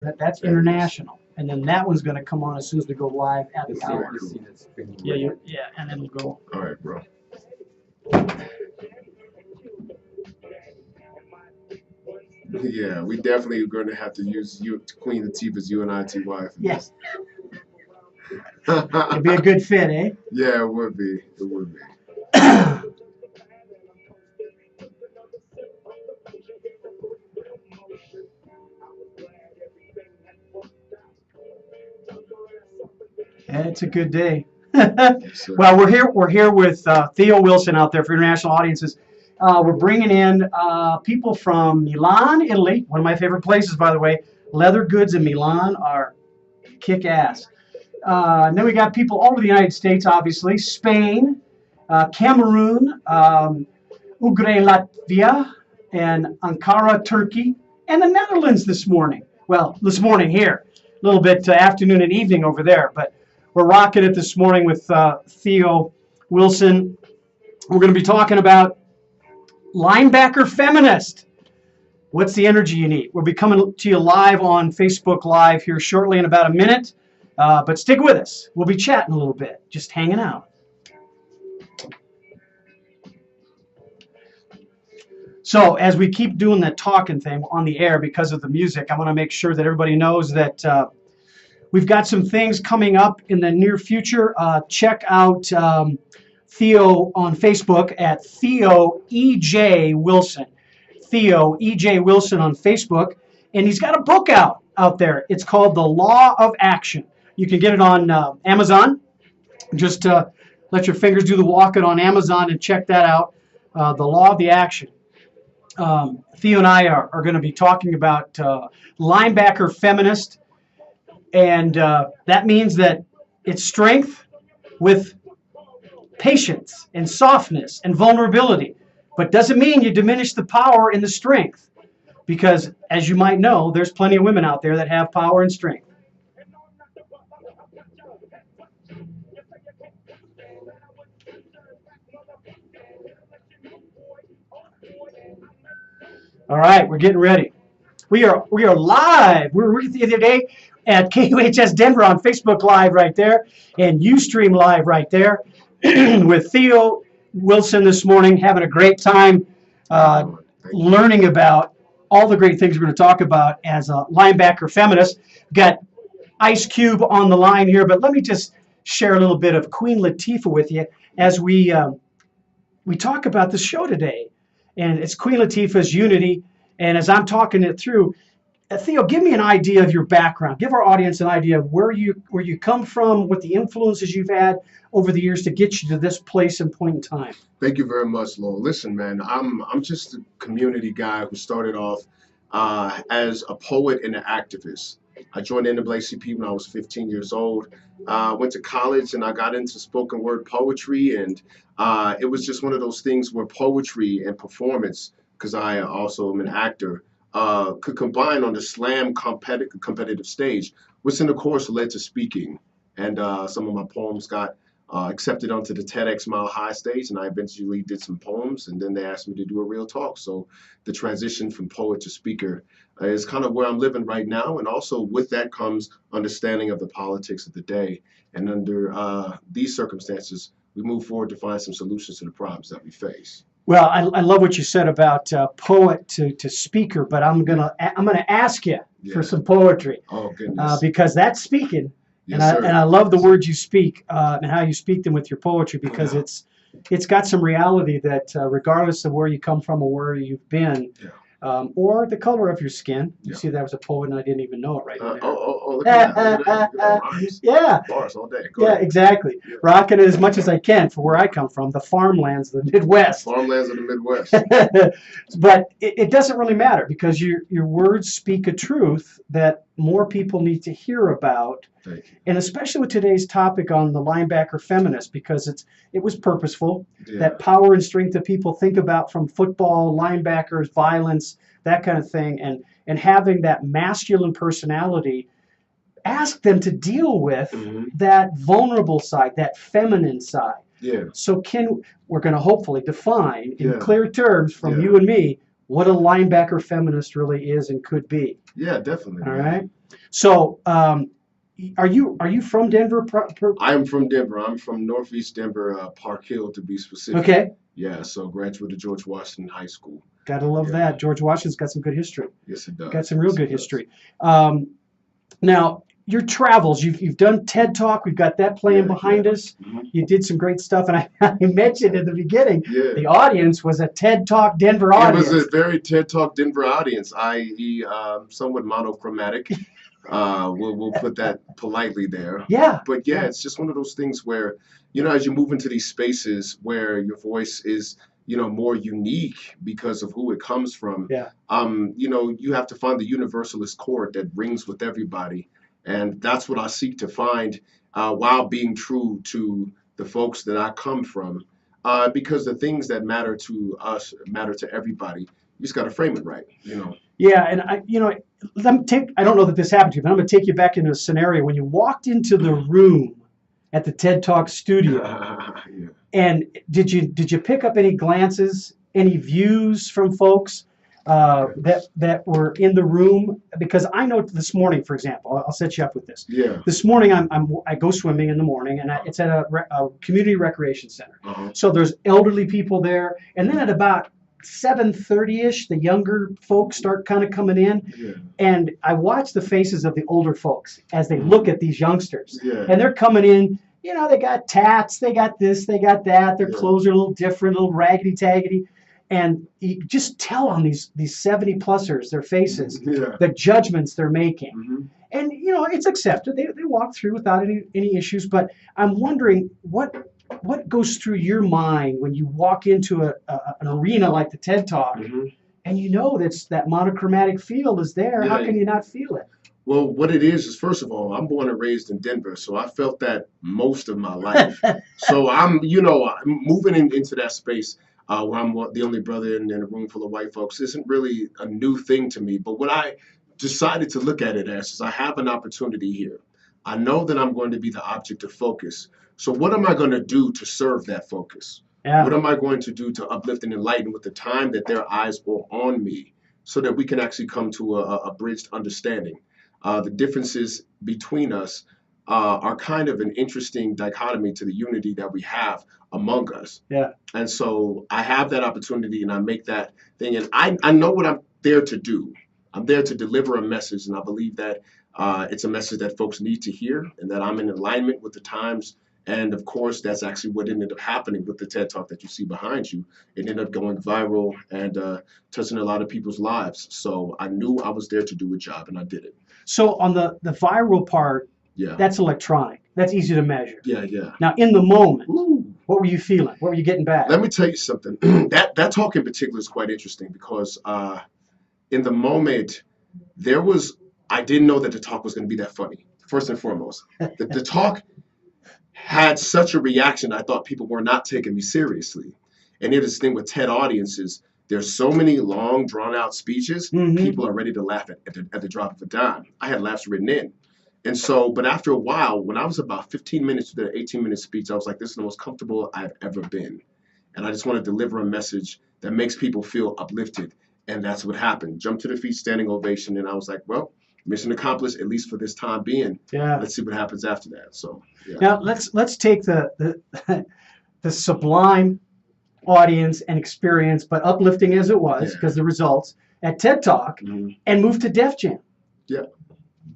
That's international. And then that one's going to come on as soon as we go live at the hour. Yeah, yeah, and then we'll go. All right, bro. Yeah, we definitely are going to have to use you, Queen Latifah's UNIT wife. Yes. It'd be a good fit, eh? Yeah, it would be. It would be. Yeah, it's a good day. Well, we're here with Theo Wilson out there for international audiences. We're bringing in people from Milan, Italy, one of my favorite places, by the way. Leather goods in Milan are kick-ass. And then we got people all over the United States, obviously, Spain, Cameroon, Ugre, Latvia, and Ankara, Turkey, and the Netherlands this morning. Well, this morning here, a little bit afternoon and evening over there, but we're rocking it this morning with Theo Wilson. We're going to be talking about linebacker feminist. What's the energy you need? We'll be coming to you live on Facebook Live here shortly in about a minute. But stick with us. We'll be chatting a little bit, just hanging out. So as we keep doing that talking thing on the air because of the music, I want to make sure that everybody knows that we've got some things coming up in the near future. Check out Theo on Facebook at Theo E.J. Wilson. Theo E.J. Wilson on Facebook. And he's got a book out there. It's called The Law of Action. You can get it on Amazon. Just let your fingers do the walking on Amazon and check that out. The Law of the Action. Theo and I are going to be talking about linebacker feminist. And that means that it's strength with patience and softness and vulnerability. But doesn't mean you diminish the power and the strength. Because, as you might know, there's plenty of women out there that have power and strength. All right, we're getting ready. We are live. We're the other day at KUHS Denver on Facebook Live right there, and Ustream Live right there with Theo Wilson this morning, having a great time learning about all the great things we're going to talk about as a linebacker feminist. We've got Ice Cube on the line here, but let me just share a little bit of Queen Latifah with you as we talk about the show today. And it's Queen Latifah's Unity. And as I'm talking it through, Theo, give me an idea of your background. Give our audience an idea of where you come from, what the influences you've had over the years to get you to this place and point in time. Thank you very much, Lowell. Listen, man, I'm just a community guy who started off as a poet and an activist. I joined NAACP when I was 15 years old. Went to college and I got into spoken word poetry, and it was just one of those things where poetry and performance, because I also am an actor, could combine on the slam competitive stage, which in the course led to speaking. And some of my poems got accepted onto the TEDx Mile High stage, and I eventually did some poems, and then they asked me to do a real talk. So the transition from poet to speaker is kind of where I'm living right now. And also with that comes understanding of the politics of the day. And under these circumstances, we move forward to find some solutions to the problems that we face. Well, I love what you said about poet to speaker, but I'm gonna ask you for some poetry. Oh goodness! Because that's speaking, yes, and I love the words you speak and how you speak them with your poetry, because it's got some reality that regardless of where you come from or where you've been, or the color of your skin. You see, that was a poet, and I didn't even know it right there. Look at that. Yeah. Bars all day. Yeah, exactly. Yeah. Rocking it as much as I can for where I come from, the farmlands of the Midwest. Farmlands of the Midwest. But it doesn't really matter, because your words speak a truth that more people need to hear about. And especially with today's topic on the linebacker feminist, because it was purposeful. That power and strength that people think about from football, linebackers, violence, that kind of thing, and having that masculine personality, ask them to deal with that vulnerable side, that feminine side. So we're going to hopefully define in clear terms from you and me what a linebacker feminist really is and could be. Yeah, definitely. All right. So, are you from Denver? I am from Denver. I'm from Northeast Denver, Park Hill to be specific. Okay. Yeah, so graduate of George Washington High School. Gotta love Yeah. that. George Washington's got some good history. Yes, it does. Got some real Yes, good it does. history. Now, your travels, you've done TED Talk. We've got that playing behind us. Mhm. You did some great stuff, and I mentioned in the beginning, Yeah. the audience was a TED Talk Denver It audience. was a very TED Talk Denver audience, i.e., somewhat monochromatic. We'll put that politely there. Yeah. But yeah, it's just one of those things where, as you move into these spaces where your voice is, more unique because of who it comes from. Yeah. You have to find the universalist chord that rings with everybody, and that's what I seek to find, while being true to the folks that I come from. Because the things that matter to us matter to everybody. You just got to frame it right. Yeah, and I don't know that this happened to you, but I'm going to take you back into a scenario when you walked into the room at the TED Talk studio. Yeah. And did you pick up any glances, any views from folks that were in the room? Because I know this morning, for example, I'll set you up with this. Yeah. This morning I go swimming in the morning, and it's at a community recreation center. Uh-huh. So there's elderly people there, and then at about 7:30ish, the younger folks start kind of coming in, Yeah. and I watch the faces of the older folks as they look at these youngsters, Yeah. and they're coming in. They got tats, they got this, they got that. Their clothes are a little different, a little raggedy taggedy, and you just tell on these 70-plussers, their faces, the judgments they're making, and it's accepted. They walk through without any issues. But I'm wondering what goes through your mind when you walk into an arena like the TED Talk, and that's that monochromatic field is there. How can you not feel it? Well, what it is first of all, I'm born and raised in Denver, so I felt that most of my life. So I'm moving into that space where I'm the only brother in a room full of white folks isn't really a new thing to me. But what I decided to look at it as is I have an opportunity here. I know that I'm going to be the object of focus. So what am I going to do to serve that focus? Yeah. What am I going to do to uplift and enlighten with the time that their eyes are on me so that we can actually come to a bridged understanding? The differences between us are kind of an interesting dichotomy to the unity that we have among us. Yeah. And so I have that opportunity and I make that thing. And I know what I'm there to do. I'm there to deliver a message. And I believe that it's a message that folks need to hear and that I'm in alignment with the times. And of course, that's actually what ended up happening with the TED Talk that you see behind you. It ended up going viral and touching a lot of people's lives. So I knew I was there to do a job and I did it. So on the viral part, that's electronic. That's easy to measure. Yeah. Now, in the moment, what were you feeling? What were you getting back? Let me tell you something. that talk in particular is quite interesting because in the moment, I didn't know that the talk was going to be that funny, first and foremost. The talk had such a reaction, I thought people were not taking me seriously. And here's this thing with TED audiences, there's so many long, drawn-out speeches, people are ready to laugh at the drop of a dime. I had laughs written in. And so, but after a while, when I was about 15 minutes to the 18-minute speech, I was like, this is the most comfortable I've ever been. And I just want to deliver a message that makes people feel uplifted. And that's what happened. Jumped to the feet, standing ovation. And I was like, well, mission accomplished, at least for this time being. Yeah. Let's see what happens after that. So yeah. Now let's take the sublime audience and experience, but uplifting as it was, because the results at TED Talk, and move to Def Jam. Yeah.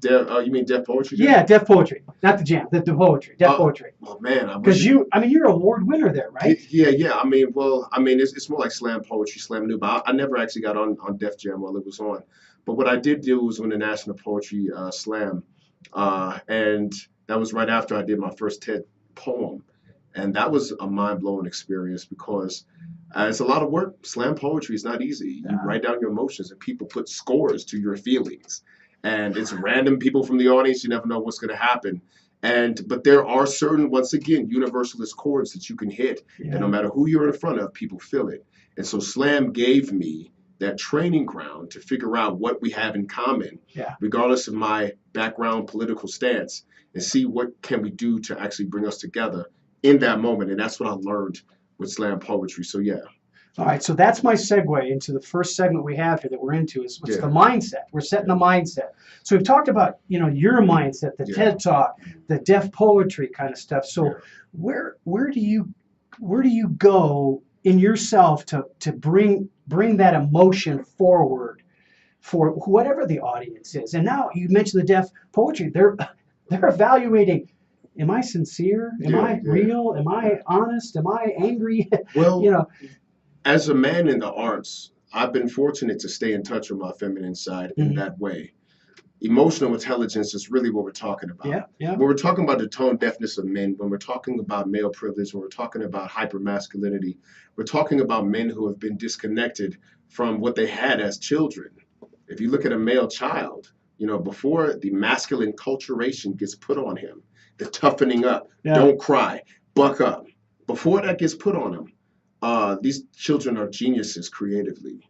You mean Def Poetry Jam? Yeah, Def Poetry, not the Jam, the poetry, Def Poetry. Oh man, because you're award winner there, right? Yeah. I mean, it's more like slam poetry, slam new, but I never actually got on Def Jam while it was on. But what I did do was win the National Poetry Slam, and that was right after I did my first TED poem, and that was a mind-blowing experience because it's a lot of work. Slam poetry is not easy. You write down your emotions, and people put scores to your feelings, and it's random people from the audience. You never know what's going to happen. But there are certain, once again, universalist chords that you can hit, and no matter who you're in front of, people feel it. And so Slam gave me that training ground to figure out what we have in common, regardless of my background, political stance, and see what can we do to actually bring us together in that moment. And that's what I learned with slam poetry. So yeah. All right, so that's my segue into the first segment we have here that we're into is what's Yeah. the mindset. We're setting the mindset. So we've talked about, your mindset, the Yeah. TED Talk, the deaf poetry kind of stuff. So Yeah. where do you go in yourself to bring that emotion forward for whatever the audience is? And now you mentioned the deaf poetry. They're evaluating. Am I sincere? Am I real? Am I honest? Am I angry? Well, as a man in the arts, I've been fortunate to stay in touch with my feminine side in that way. Emotional intelligence is really what we're talking about. Yeah. When we're talking about the tone deafness of men, when we're talking about male privilege, when we're talking about hypermasculinity, we're talking about men who have been disconnected from what they had as children. If you look at a male child, before the masculine culturation gets put on him, the toughening up, don't cry, buck up, before that gets put on him, these children are geniuses creatively.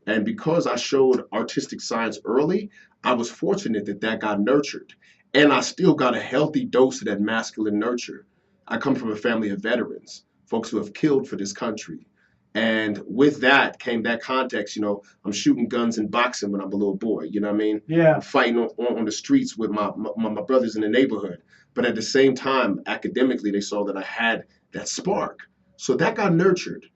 And because I showed artistic science early, I was fortunate that got nurtured. And I still got a healthy dose of that masculine nurture. I come from a family of veterans, folks who have killed for this country. And with that came that context, I'm shooting guns and boxing when I'm a little boy, you know what I mean? Yeah. I'm fighting on the streets with my brothers in the neighborhood. But at the same time, academically, they saw that I had that spark. So that got nurtured.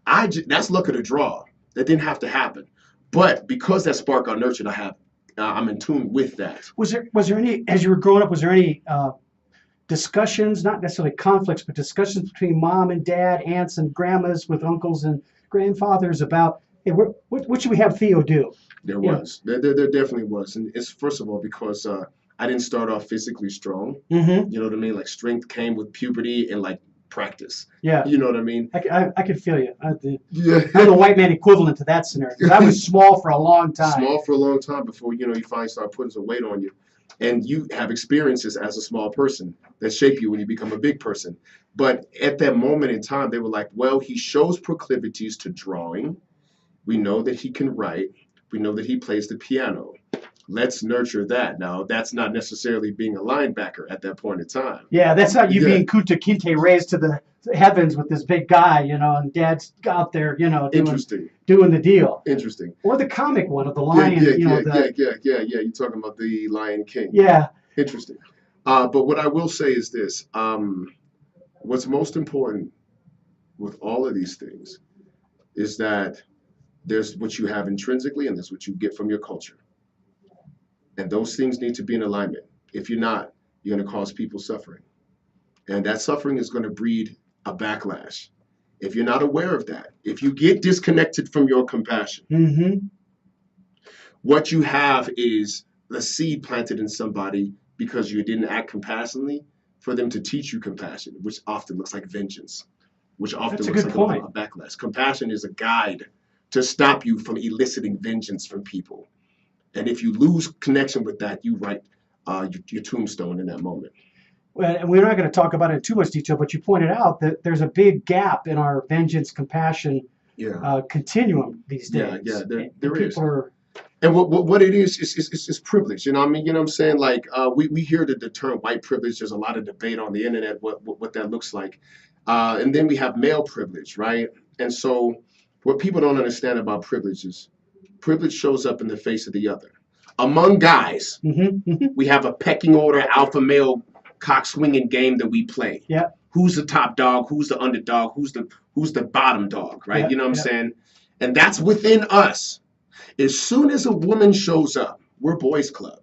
That's luck of the draw. That didn't have to happen. But because that spark got nurtured, I'm in tune with that. Was there any, as you were growing up, was there any discussions, not necessarily conflicts, but discussions between mom and dad, aunts and grandmas, with uncles and grandfathers about, hey, what should we have Theo do? There was. There definitely was. And it's, first of all, because I didn't start off physically strong. Mm-hmm. You know what I mean? Like, strength came with puberty and like practice. Yeah. You know what I mean? I can feel you. I'm the white man equivalent to that scenario. 'Cause I was small for a long time. Small for a long time before, you finally start putting some weight on you. And you have experiences as a small person that shape you when you become a big person. But at that moment in time, they were like, well, he shows proclivities to drawing. We know that he can write. We know that he plays the piano. Let's nurture that. Now, that's not necessarily being a linebacker at that point in time. Yeah, that's not you being Kunta Kinte raised to the heavens with this big guy, and dad's out there, doing the deal. Interesting. Or the comic one of the lion, Yeah. You're talking about the Lion King. Yeah. Interesting. But what I will say is this. What's most important with all of these things is that there's what you have intrinsically and there's what you get from your culture. And those things need to be in alignment. If you're not, you're going to cause people suffering. And that suffering is going to breed a backlash. If you're not aware of that, if you get disconnected from your compassion, what you have is a seed planted in somebody because you didn't act compassionately for them to teach you compassion, which often looks like vengeance, which often looks like a backlash. Compassion is a guide to stop you from eliciting vengeance from people. And if you lose connection with that, you write your tombstone in that moment. Well, and we're not going to talk about it in too much detail, but you pointed out that there's a big gap in our vengeance compassion continuum these days. Yeah, there is. And what it is privilege. You know what I mean? You know what I'm saying? Like, we hear the term white privilege. There's a lot of debate on the internet what that looks like. And then we have male privilege, right? And so what people don't understand about privilege is privilege shows up in the face of the other. Among guys, we have a pecking order, alpha male, cock swinging game that we play. Yeah. Who's the top dog? Who's the underdog? Who's the bottom dog? Right? Yeah, you know what I'm saying? And that's within us. As soon as a woman shows up, we're boys club.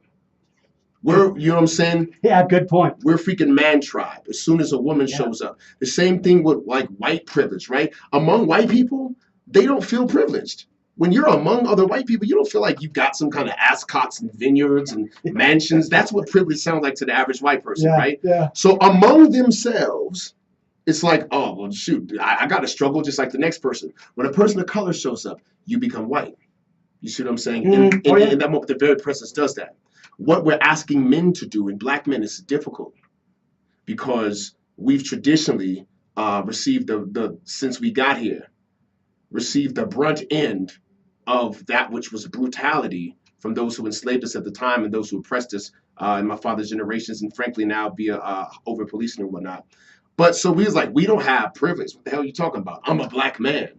We're, you know what I'm saying? Yeah, good point. We're freaking man tribe. As soon as a woman shows up. The same thing with like white privilege, right? Among white people, they don't feel privileged. When you're among other white people, you don't feel like you got some kind of ascots and vineyards and mansions. That's what privilege sounds like to the average white person, right? Yeah. So among themselves, it's like, oh, well, shoot, I got to struggle just like the next person. When a person of color shows up, you become white. You see what I'm saying? In that moment, the very presence does that. What we're asking men to do in black men is difficult because we've traditionally received since we got here, received the brunt end of that which was brutality from those who enslaved us at the time and those who oppressed us in my father's generations, and frankly now via over policing and whatnot. But so we was like, we don't have privilege. What the hell are you talking about? I'm a black man.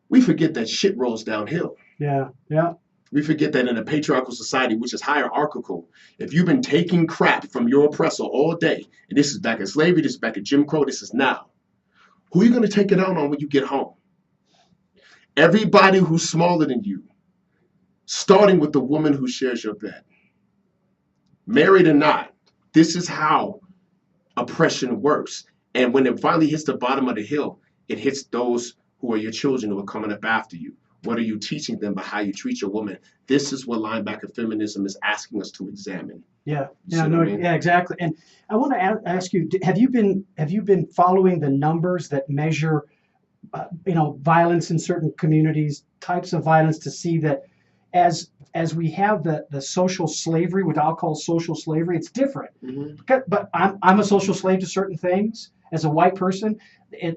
We forget that shit rolls downhill. Yeah. Yeah. We forget that in a patriarchal society, which is hierarchical, if you've been taking crap from your oppressor all day, and this is back in slavery, this is back in Jim Crow, this is now, who are you going to take it out on when you get home? Everybody who's smaller than you, starting with the woman who shares your bed. Married or not, this is how oppression works. And when it finally hits the bottom of the hill, it hits those who are your children who are coming up after you. What are you teaching them about how you treat your woman? This is what linebacker feminism is asking us to examine. Yeah, You yeah, see no, what I mean? yeah, exactly. And I want to ask you, have you been following the numbers that measure, violence in certain communities, types of violence, to see that as we have the social slavery, what I'll call social slavery, it's different. But I'm a social slave to certain things as a white person.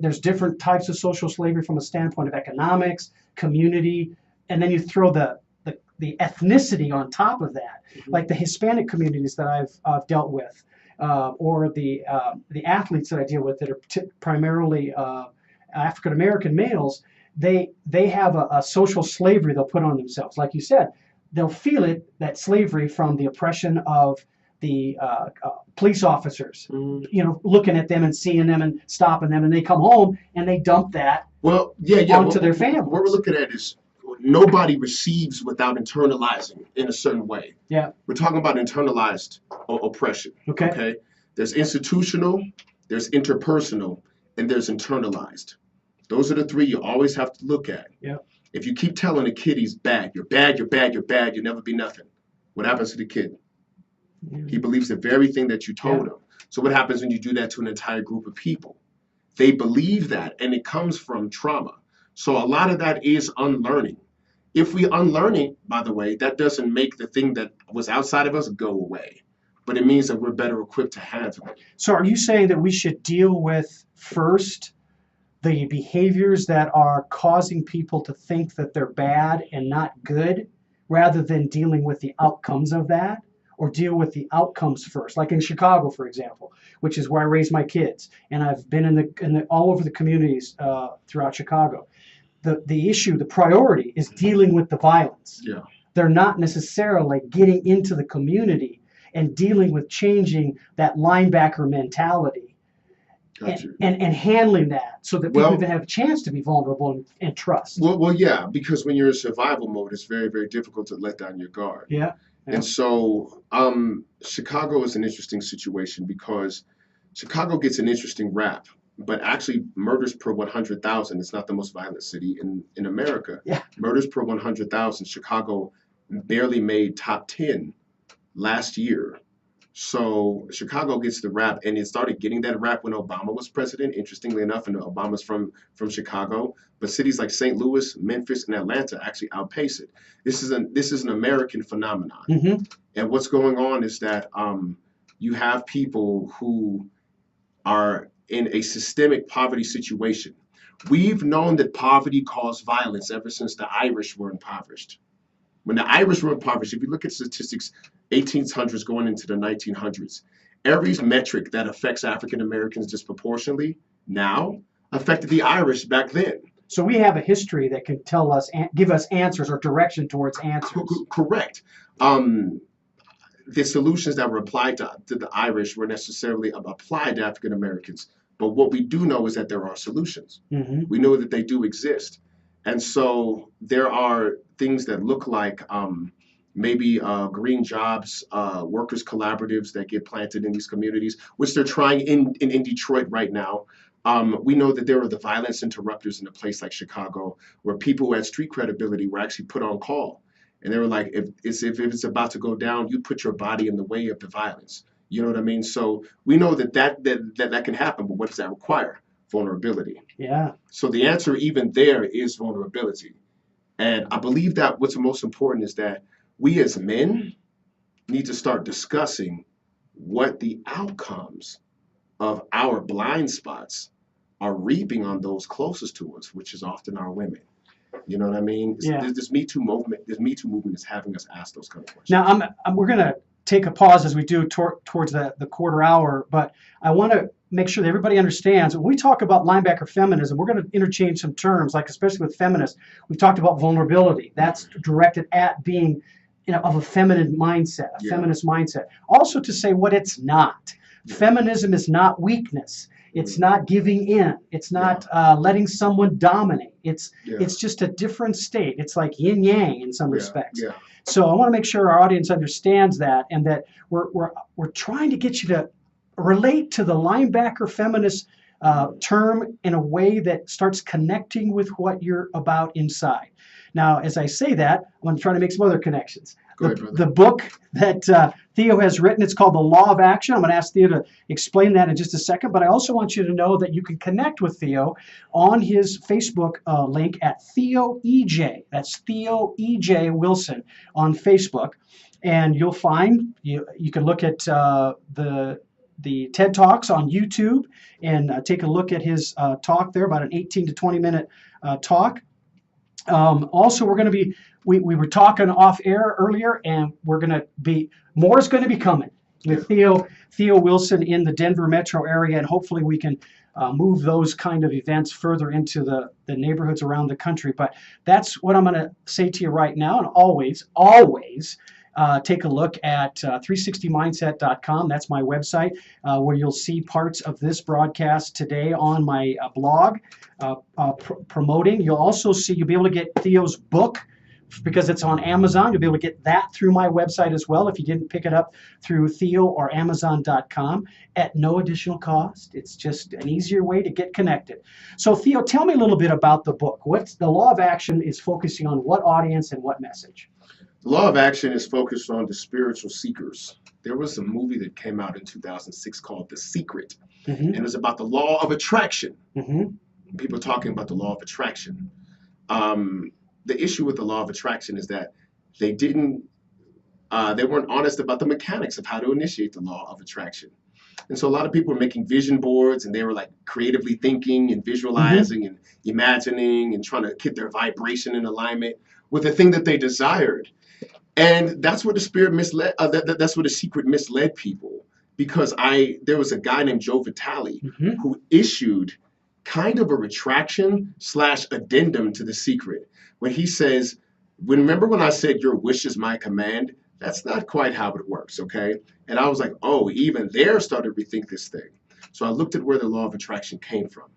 There's different types of social slavery from a standpoint of economics, community, and then you throw the ethnicity on top of that, like the Hispanic communities that I've dealt with, or the athletes that I deal with that are primarily African American males. They have a social slavery they'll put on themselves. Like you said, they'll feel that slavery from the oppression of the police officers, looking at them and seeing them and stopping them, and they come home and they dump that onto their families. What we're looking at is nobody receives without internalizing in a certain way. Yeah. We're talking about internalized oppression. Okay. There's institutional, there's interpersonal, and there's internalized. Those are the three you always have to look at. Yeah. If you keep telling a kid he's bad, you're bad, you're bad, you're bad, you'll never be nothing. What happens to the kid? Yeah. He believes the very thing that you told him. So what happens when you do that to an entire group of people? They believe that, and it comes from trauma. So a lot of that is unlearning. If we unlearn it, by the way, that doesn't make the thing that was outside of us go away, but it means that we're better equipped to handle it. So are you saying that we should deal with first the behaviors that are causing people to think that they're bad and not good, rather than dealing with the outcomes of that? Or deal with the outcomes first, like in Chicago, for example, which is where I raise my kids, and I've been in the all over the communities throughout Chicago. The issue, the priority, is dealing with the violence. Yeah. They're not necessarily getting into the community and dealing with changing that linebacker mentality, and handling that so that people even have a chance to be vulnerable and trust. Well, yeah, because when you're in survival mode, it's very, very difficult to let down your guard. Yeah. And so Chicago is an interesting situation because Chicago gets an interesting rap, but actually murders per 100,000 is not the most violent city in America. Yeah. Murders per 100,000, Chicago barely made top 10 last year. So Chicago gets the rap, and it started getting that rap when Obama was president, interestingly enough, and Obama's from Chicago. But cities like St. Louis, Memphis, and Atlanta actually outpace it. This is an American phenomenon. Mm-hmm. And what's going on is that you have people who are in a systemic poverty situation. We've known that poverty caused violence ever since the Irish were impoverished. When the Irish were impoverished, if you look at statistics, 1800s going into the 1900s, every metric that affects African Americans disproportionately now affected the Irish back then. So we have a history that can tell us, give us answers or direction towards answers. Correct. The solutions that were applied to the Irish were necessarily applied to African Americans. But what we do know is that there are solutions. Mm-hmm. We know that they do exist. And so there are things that look like maybe green jobs, workers collaboratives that get planted in these communities, which they're trying in Detroit right now. We know that there are the violence interrupters in a place like Chicago, where people who had street credibility were actually put on call. And they were like, if it's about to go down, you put your body in the way of the violence. You know what I mean? So we know that can happen, but what does that require? Vulnerability. Yeah. So the answer even there is vulnerability. And I believe that what's most important is that we as men need to start discussing what the outcomes of our blind spots are reaping on those closest to us, which is often our women. You know what I mean? Yeah. This Me Too movement is having us ask those kind of questions. Now we're going to take a pause as we do towards the quarter hour, but I want to make sure that everybody understands when we talk about linebacker feminism, we're going to interchange some terms, like especially with feminists. We've talked about vulnerability. That's directed at being, of a feminine mindset, a feminist mindset. Also to say what it's not. Feminism is not weakness. It's not giving in. It's not letting someone dominate. It's just a different state. It's like yin yang in some respects. So I want to make sure our audience understands that, and that we're trying to get you to relate to the linebacker feminist term in a way that starts connecting with what you're about inside. Now, as I say that, I'm going to try to make some other connections. The book that Theo has written, it's called The Law of Action. I'm going to ask Theo to explain that in just a second, but I also want you to know that you can connect with Theo on his Facebook link at Theo EJ. That's Theo EJ Wilson on Facebook. And you'll find, you can look at the TED Talks on YouTube and take a look at his talk there, about an 18 to 20 minute talk. Also, we're going to be, we were talking off air earlier, and we're going to be, more is going to be coming with Theo Wilson in the Denver metro area, and hopefully we can move those kind of events further into the neighborhoods around the country. But that's what I'm going to say to you right now, and always take a look at 360mindset.com. That's my website, where you'll see parts of this broadcast today on my blog promoting. You'll be able to get Theo's book because it's on Amazon. You'll be able to get that through my website as well if you didn't pick it up through Theo or Amazon.com at no additional cost. It's just an easier way to get connected. So Theo, tell me a little bit about the book. What's the Law of Action is focusing on what audience and what message? The Law of Action is focused on the spiritual seekers. There was a movie that came out in 2006 called The Secret, and it was about the law of attraction. People talking about the law of attraction. The issue with the law of attraction is that they weren't honest about the mechanics of how to initiate the law of attraction. And so a lot of people were making vision boards, and they were like creatively thinking and visualizing and imagining and trying to get their vibration in alignment with the thing that they desired. And that's where the spirit misled, that's where the secret misled people, because there was a guy named Joe Vitale who issued kind of a retraction / addendum to The Secret, when he says, remember when I said your wish is my command? That's not quite how it works, okay? And I was like, oh, even there started to rethink this thing. So I looked at where the law of attraction came from.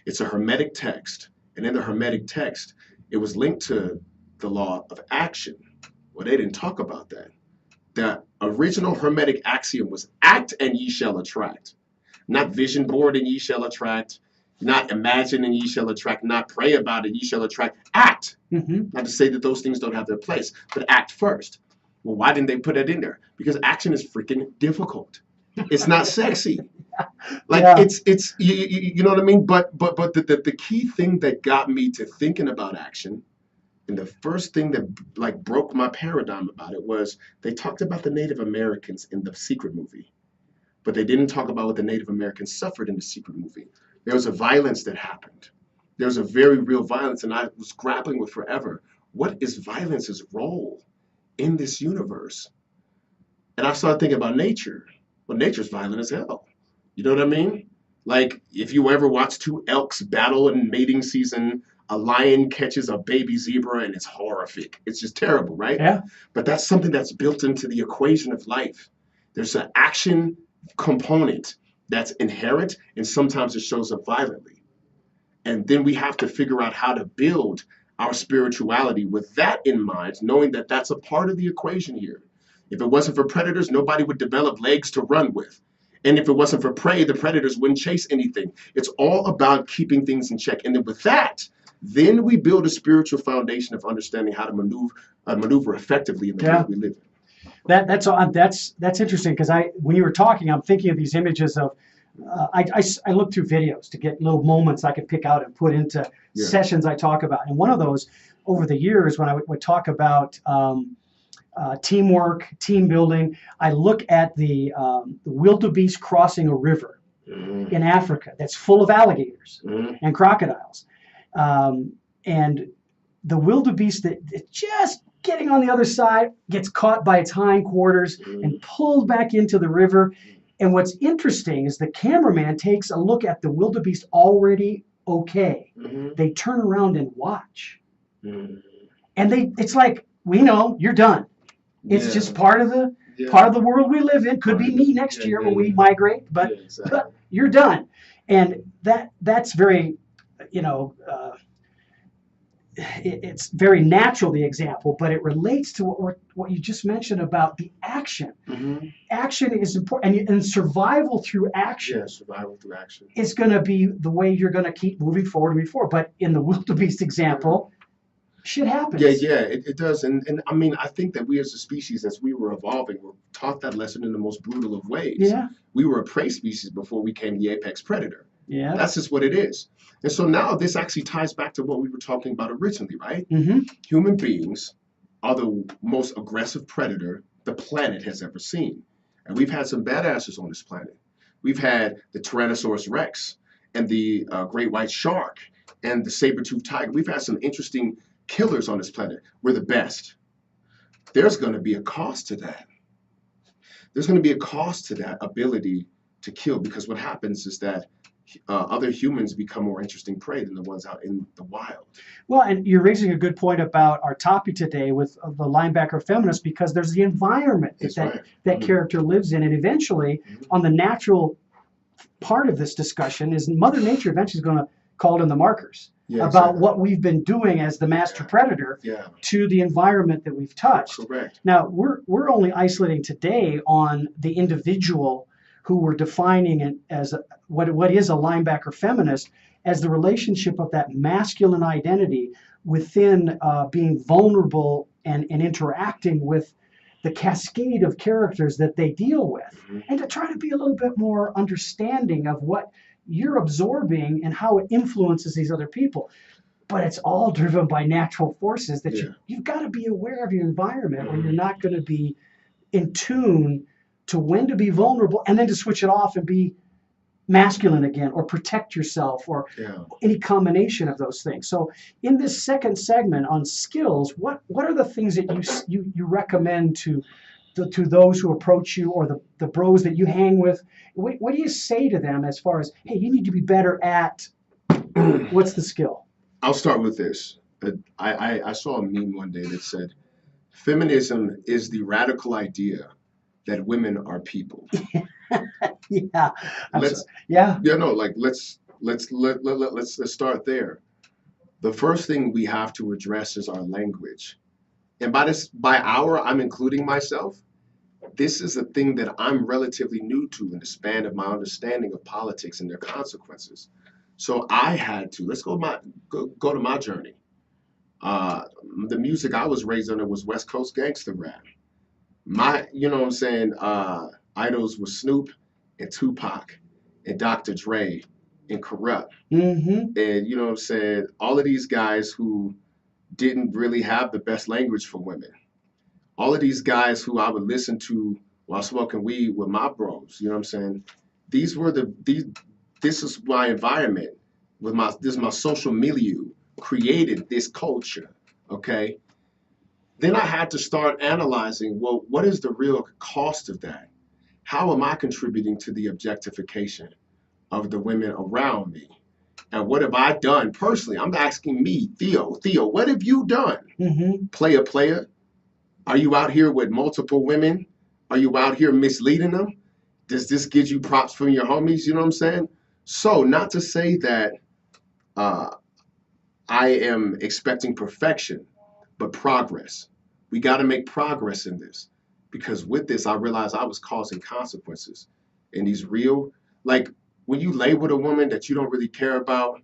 It's a Hermetic text, and in the Hermetic text, it was linked to the law of action. Well, they didn't talk about that. The original Hermetic axiom was act and ye shall attract. Not vision board and ye shall attract. Not imagine and ye shall attract. Not pray about it, ye shall attract. Act. Not to say that those things don't have their place, but act first. Well, why didn't they put it in there? Because action is freaking difficult. It's not sexy. Like it's you know what I mean? But the key thing that got me to thinking about action, and the first thing that like broke my paradigm about it, was they talked about the Native Americans in The Secret movie, but they didn't talk about what the Native Americans suffered in The Secret movie. There was a violence that happened. There was a very real violence, and I was grappling with forever, what is violence's role in this universe? And I started thinking about nature. Well, nature's violent as hell. You know what I mean? Like, if you ever watch two elks battle in mating season, a lion catches a baby zebra, and it's horrific. It's just terrible, right? Yeah. But that's something that's built into the equation of life. There's an action component that's inherent, and sometimes it shows up violently. And then we have to figure out how to build our spirituality with that in mind, knowing that that's a part of the equation here. If it wasn't for predators, nobody would develop legs to run with. And if it wasn't for prey, the predators wouldn't chase anything. It's all about keeping things in check. And then with that, then we build a spiritual foundation of understanding how to maneuver effectively in the world we live in. That's interesting, because when you were talking, I'm thinking of these images of I look through videos to get little moments I can pick out and put into sessions I talk about. And one of those, over the years, when I would talk about teamwork, team building, I look at the wildebeest crossing a river in Africa that's full of alligators and crocodiles, and the wildebeest that just getting on the other side, gets caught by its hindquarters and pulled back into the river. And what's interesting is the cameraman takes a look at the wildebeest already okay. They turn around and watch. And it's like, we know you're done. It's just part of the world we live in. Could be me next year when we migrate, but you're done. And that's very, it's very natural, the example, but it relates to what you just mentioned about the action. Action is important, and survival through action. Yeah, survival through action is going to be the way you're going to keep moving forward. But in the wildebeest example, shit happens. It does. And I mean, I think that we as a species, as we were evolving, were taught that lesson in the most brutal of ways. Yeah. We were a prey species before we became the apex predator. Yeah. That's just what it is. And so now this actually ties back to what we were talking about originally, right? Human beings are the most aggressive predator the planet has ever seen. And we've had some badasses on this planet. We've had the Tyrannosaurus Rex and the great white shark and the saber-toothed tiger. We've had some interesting killers on this planet. We're the best. There's going to be a cost to that. There's going to be a cost to that ability to kill, because what happens is that other humans become more interesting prey than the ones out in the wild. Well, and you're raising a good point about our topic today with the linebacker feminist, because there's the environment that character lives in. And eventually, on the natural part of this discussion, is Mother Nature eventually is going to call in the markers about what we've been doing as the master predator to the environment that we've touched. Correct. Now, we're only isolating today on the individual who we're defining it as what is a linebacker feminist, as the relationship of that masculine identity within being vulnerable and interacting with the cascade of characters that they deal with, and to try to be a little bit more understanding of what you're absorbing and how it influences these other people. But it's all driven by natural forces that you've got to be aware of your environment, or you're not going to be in tune to when to be vulnerable and then to switch it off and be masculine again, or protect yourself, or any combination of those things. So in this second segment on skills, what are the things that you recommend to those who approach you, or the bros that you hang with? What do you say to them as far as, hey, you need to be better at what's the skill? I'll start with this. I saw a meme one day that said, feminism is the radical idea that women are people. Let's start there. The first thing we have to address is our language. And by our, I'm including myself. This is a thing that I'm relatively new to in the span of my understanding of politics and their consequences. So I had to, let's go to my journey. The music I was raised under was West Coast gangster rap. Idols were Snoop and Tupac and Dr. Dre and Corrupt. And all of these guys who didn't really have the best language for women. All of these guys who I would listen to while smoking weed with my bros, This is my environment, this is my social milieu, created this culture, okay? Then I had to start analyzing, well, what is the real cost of that? How am I contributing to the objectification of the women around me? And what have I done personally? I'm asking me, Theo, what have you done? Player, are you out here with multiple women? Are you out here misleading them? Does this get you props from your homies? You know what I'm saying? So not to say that I am expecting perfection, but progress. We got to make progress in this, because with this, I realized I was causing consequences. And these real, like when you lay with a woman that you don't really care about,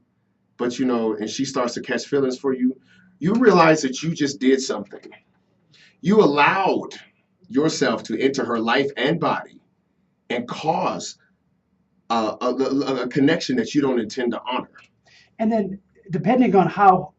but and she starts to catch feelings for you, you realize that you just did something. You allowed yourself to enter her life and body and cause a connection that you don't intend to honor. And then depending on how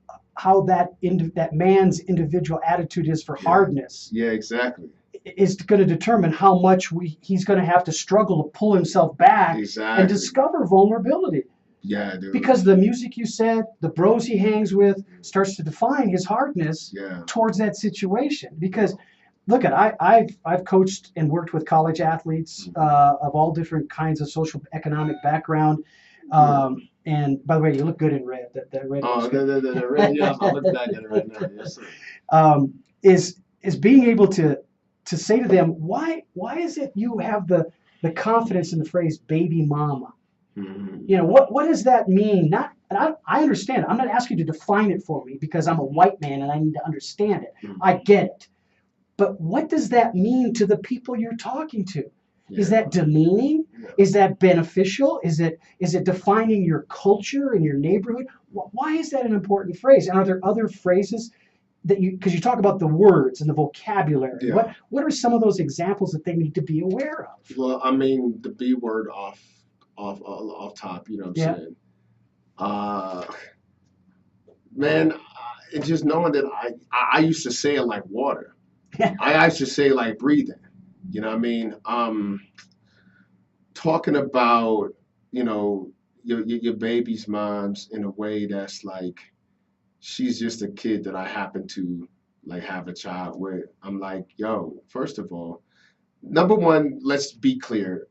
that man's individual attitude is for hardness. Yeah, exactly. Is going to determine how much he's going to have to struggle to pull himself back and discover vulnerability. Yeah, dude. Because the music you said, the bros he hangs with, starts to define his hardness Yeah. towards that situation. Because look at I've coached and worked with college athletes of all different kinds of social economic background. And by the way, you look good in red. That red. Oh, the red. Yeah, I'm looking back at it right now. Yes, sir. Is being able to say to them, why is it you have the confidence in the phrase baby mama? You know, what does that mean? Not, and I understand. I'm not asking you to define it for me because I'm a white man and I need to understand it. I get it. But what does that mean to the people you're talking to? Yeah. Is that demeaning? Yeah. Is that beneficial? Is it defining your culture and your neighborhood? Why is that an important phrase? And are there other phrases that because you talk about the words and the vocabulary? Yeah. What are some of those examples that they need to be aware of? Well, I mean, the B word off top, you know what I'm saying? Man, it's just knowing that I used to say it like water. I used to say like breathing. You know what I mean? Talking about, you know, your baby's mom's in a way that's like she's just a kid that I happen to like have a child with. I'm like, yo, first of all, number one, let's be clear.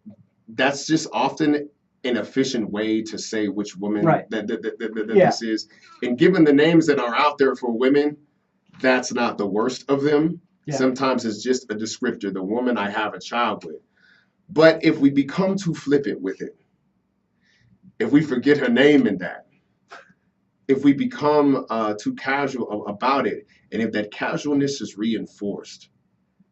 That's just often an efficient way to say which woman that this is. And given the names that are out there for women, that's not the worst of them. Yeah. Sometimes it's just a descriptor, the woman I have a child with. But if we become too flippant with it, if we forget her name in that, if we become too casual about it, and if that casualness is reinforced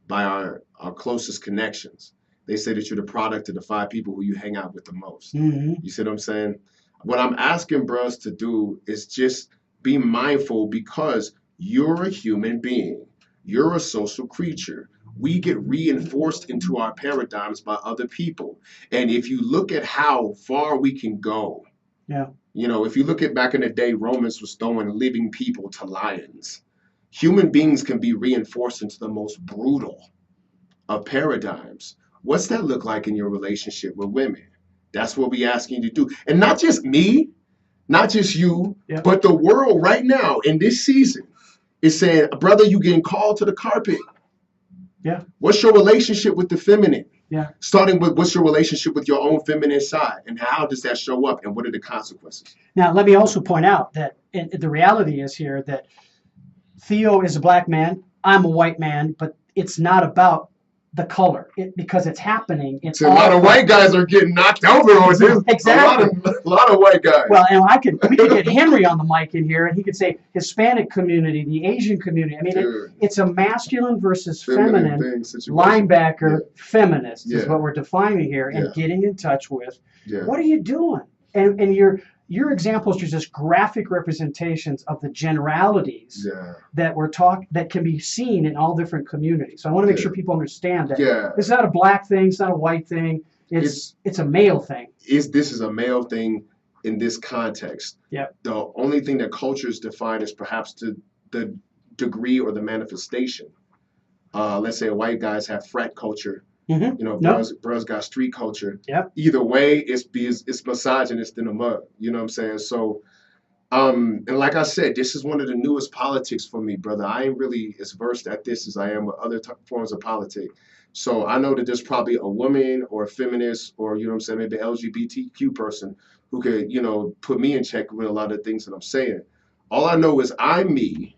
by our closest connections, they say that you're the product of the 5 people who you hang out with the most. You see what I'm saying? What I'm asking bros to do is just be mindful because you're a human being. You're a social creature. We get reinforced into our paradigms by other people. And if you look at how far we can go, you know, if you look at back in the day, Romans was throwing living people to lions. Human beings can be reinforced into the most brutal of paradigms. What's that look like in your relationship with women? That's what we asking you to do. And not just me, not just you, but the world right now in this season is saying, brother, you getting called to the carpet. What's your relationship with the feminine? Starting with what's your relationship with your own feminine side and how does that show up and what are the consequences? Now, let me also point out that the reality is here that Theo is a black man, I'm a white man, but it's not about the color because it's happening. So a lot of white guys are getting knocked over on this. Exactly. A lot of white guys. Well, and we could get Henry on the mic in here, and he could say Hispanic community, the Asian community. I mean, it's a masculine versus feminine linebacker feminist is what we're defining here, and getting in touch with what are you doing? And your examples are just graphic representations of the generalities that can be seen in all different communities. So I want to make sure people understand that it's not a black thing, it's not a white thing, it's a male thing. This is a male thing in this context. The only thing that culture is defined is perhaps the degree or the manifestation. Let's say white guys have frat culture. You know, bros got street culture. Either way, it's misogynist in the mud. You know what I'm saying? So, and like I said, this is one of the newest politics for me, brother. I ain't really as versed at this as I am with other forms of politics. So I know that there's probably a woman or a feminist or, you know what I'm saying, maybe LGBTQ person who could, you know, put me in check with a lot of things that I'm saying. All I know is I'm me.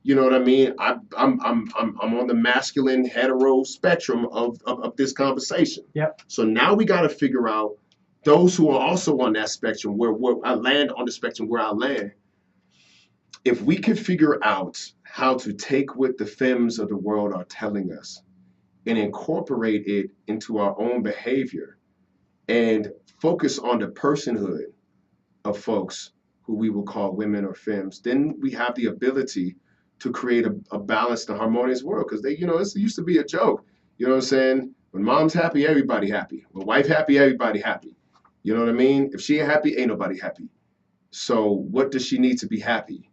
You know what I mean? I'm on the masculine hetero spectrum of this conversation. So now we got to figure out those who are also on that spectrum, where I land on the spectrum where I land. If we could figure out how to take what the femmes of the world are telling us and incorporate it into our own behavior and focus on the personhood of folks who we will call women or femmes, then we have the ability to create a balanced and harmonious world. Because it used to be a joke. You know what I'm saying? When mom's happy, everybody happy. When wife happy, everybody happy. You know what I mean? If she ain't happy, ain't nobody happy. So what does she need to be happy?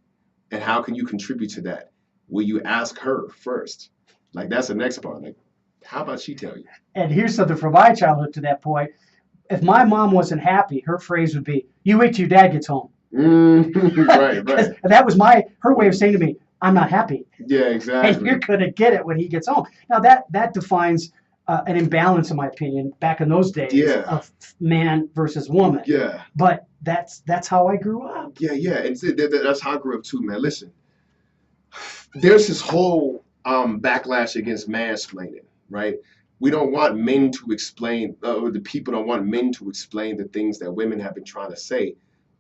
And how can you contribute to that? Will you ask her first? Like, that's the next part. Like, how about she tell you? And here's something from my childhood to that point. if my mom wasn't happy, her phrase would be, "You wait till your dad gets home." Right, right. And that was her way of saying to me, "I'm not happy." Yeah, And exactly. you're going to get it when he gets home. Now, that defines an imbalance, in my opinion, back in those days Yeah, of man versus woman. yeah, But that's how I grew up. yeah, yeah. And see, that's how I grew up too, man. Listen, there's this whole backlash against mansplaining, right? We don't want men to explain, or the people don't want men to explain the things that women have been trying to say.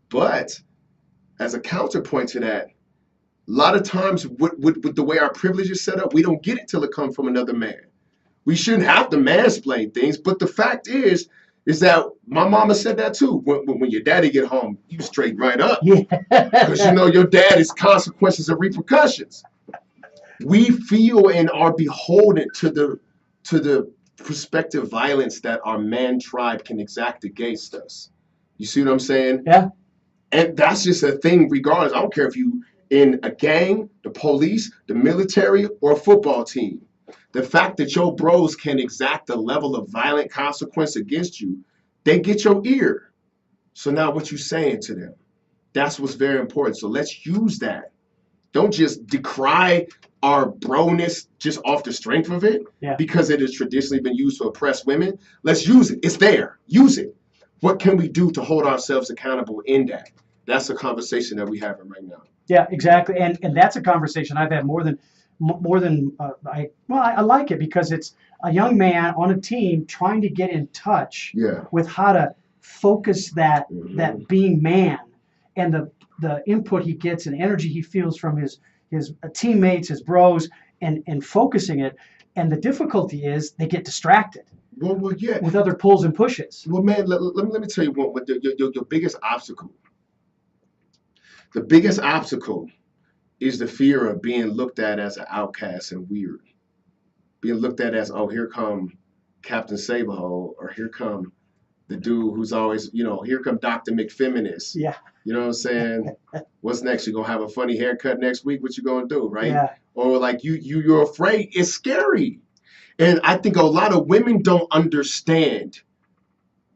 But as a counterpoint to that, a lot of times with the way our privilege is set up, we don't get it till it comes from another man. We shouldn't have to mansplain things, but the fact is that my mama said that too. When your daddy get home, you straight right up. Yeah. Because you know your dad is consequences and repercussions. We feel and are beholden to the prospective violence that our man tribe can exact against us. You see what I'm saying? Yeah. And that's just a thing regardless. I don't care if you in a gang, the police, the military, or a football team. The fact that your bros can exact a level of violent consequence against you, they get your ear. So now what you saying to them? That's what's very important. So let's use that. Don't just decry our broness just off the strength of it, because it has traditionally been used to oppress women. Let's use it. It's there. Use it. What can we do to hold ourselves accountable in that? That's the conversation that we're having right now. Yeah, exactly. And that's a conversation I've had more than I like it because it's a young man on a team trying to get in touch with how to focus that being man and the input he gets and energy he feels from his teammates, his bros, and focusing it. And the difficulty is they get distracted. Well, yeah. With other pulls and pushes. Well, man, let me tell you what your biggest obstacle. The biggest obstacle is the fear of being looked at as an outcast and weird. Being looked at as, oh, here come Captain Saberhole, or here come the dude who's always, here come Dr. McFeminist. Yeah. You know what I'm saying? What's next? You gonna have a funny haircut next week? What you gonna do, right? Yeah. Or like you're afraid. It's scary. And I think a lot of women don't understand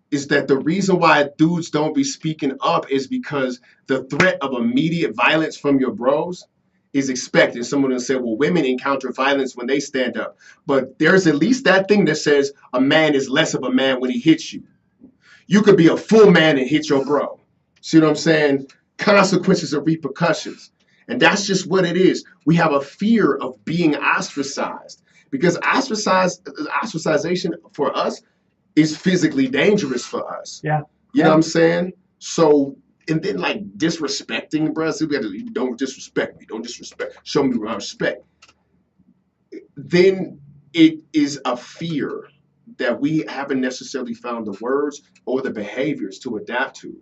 is that the reason why dudes don't be speaking up is because the threat of immediate violence from your bros is expected. Someone will say, well, women encounter violence when they stand up. But there's at least that thing that says a man is less of a man when he hits you. You could be a full man and hit your bro. See what I'm saying? Consequences and repercussions. And that's just what it is. We have a fear of being ostracized because ostracization for us is physically dangerous for us. Yeah. You know what I'm saying? So, and then like disrespecting, bro. So we got to, don't disrespect me. Don't disrespect. Show me respect. Then it is a fear that we haven't necessarily found the words or the behaviors to adapt to.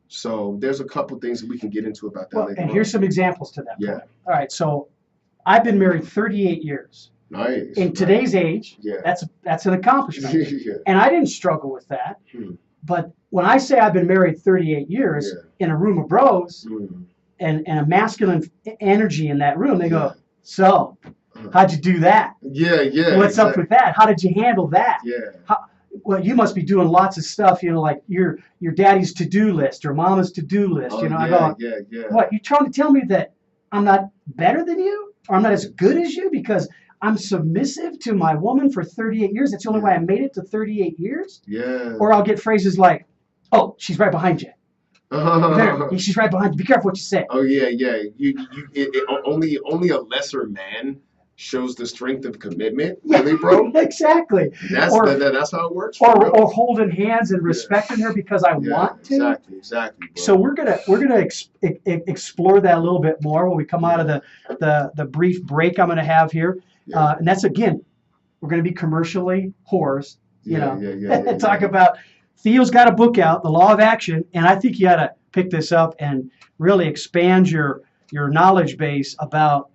So there's a couple things that we can get into about that later. And here's some examples to that. Yeah. Point. All right. So I've been married 38 years. Nice. In today's age, that's an accomplishment. And I didn't struggle with that. But when I say I've been married 38 years in a room of bros and a masculine energy in that room, they go, so how'd you do that? Yeah. What's up with that? How did you handle that? Yeah. Well, you must be doing lots of stuff, like your daddy's to-do list or mama's to-do list. I go, what, you trying to tell me that I'm not better than you or I'm not as good as you because I'm submissive to my woman for 38 years. That's the only way I made it to 38 years. Yeah. Or I'll get phrases like, oh, she's right behind you. She's right behind you. Be careful what you say. Oh, yeah. Only a lesser man shows the strength of commitment. Really, bro? Exactly. That's how it works. Or holding hands and respecting her because I want to. Exactly. Bro. So we're gonna explore that a little bit more when we come out of the brief break I'm gonna have here. And that's, again, we're going to be commercially whores, talk about Theo's got a book out, The Law of Action, and I think you got to pick this up and really expand your knowledge base about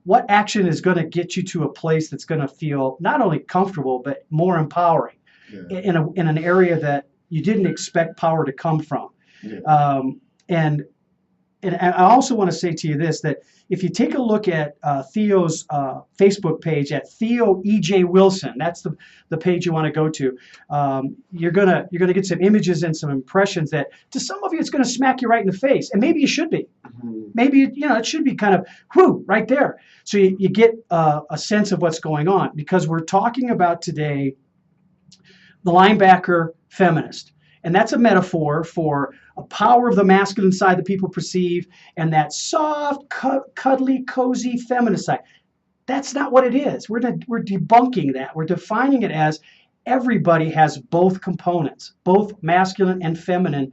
what action is going to get you to a place that's going to feel not only comfortable but more empowering in an area that you didn't expect power to come from. And and I also want to say to you this, that if you take a look at Theo's Facebook page at Theo E.J. Wilson, that's the page you want to go to. You're gonna get some images and some impressions that to some of you it's gonna smack you right in the face, and maybe you should be. Maybe it should be kind of whoo right there, so you get a sense of what's going on, because we're talking about today the linebacker feminist. And that's a metaphor for a power of the masculine side that people perceive and that soft, cuddly, cozy feminist side. That's not what it is. We're debunking that. We're defining it as everybody has both components, both masculine and feminine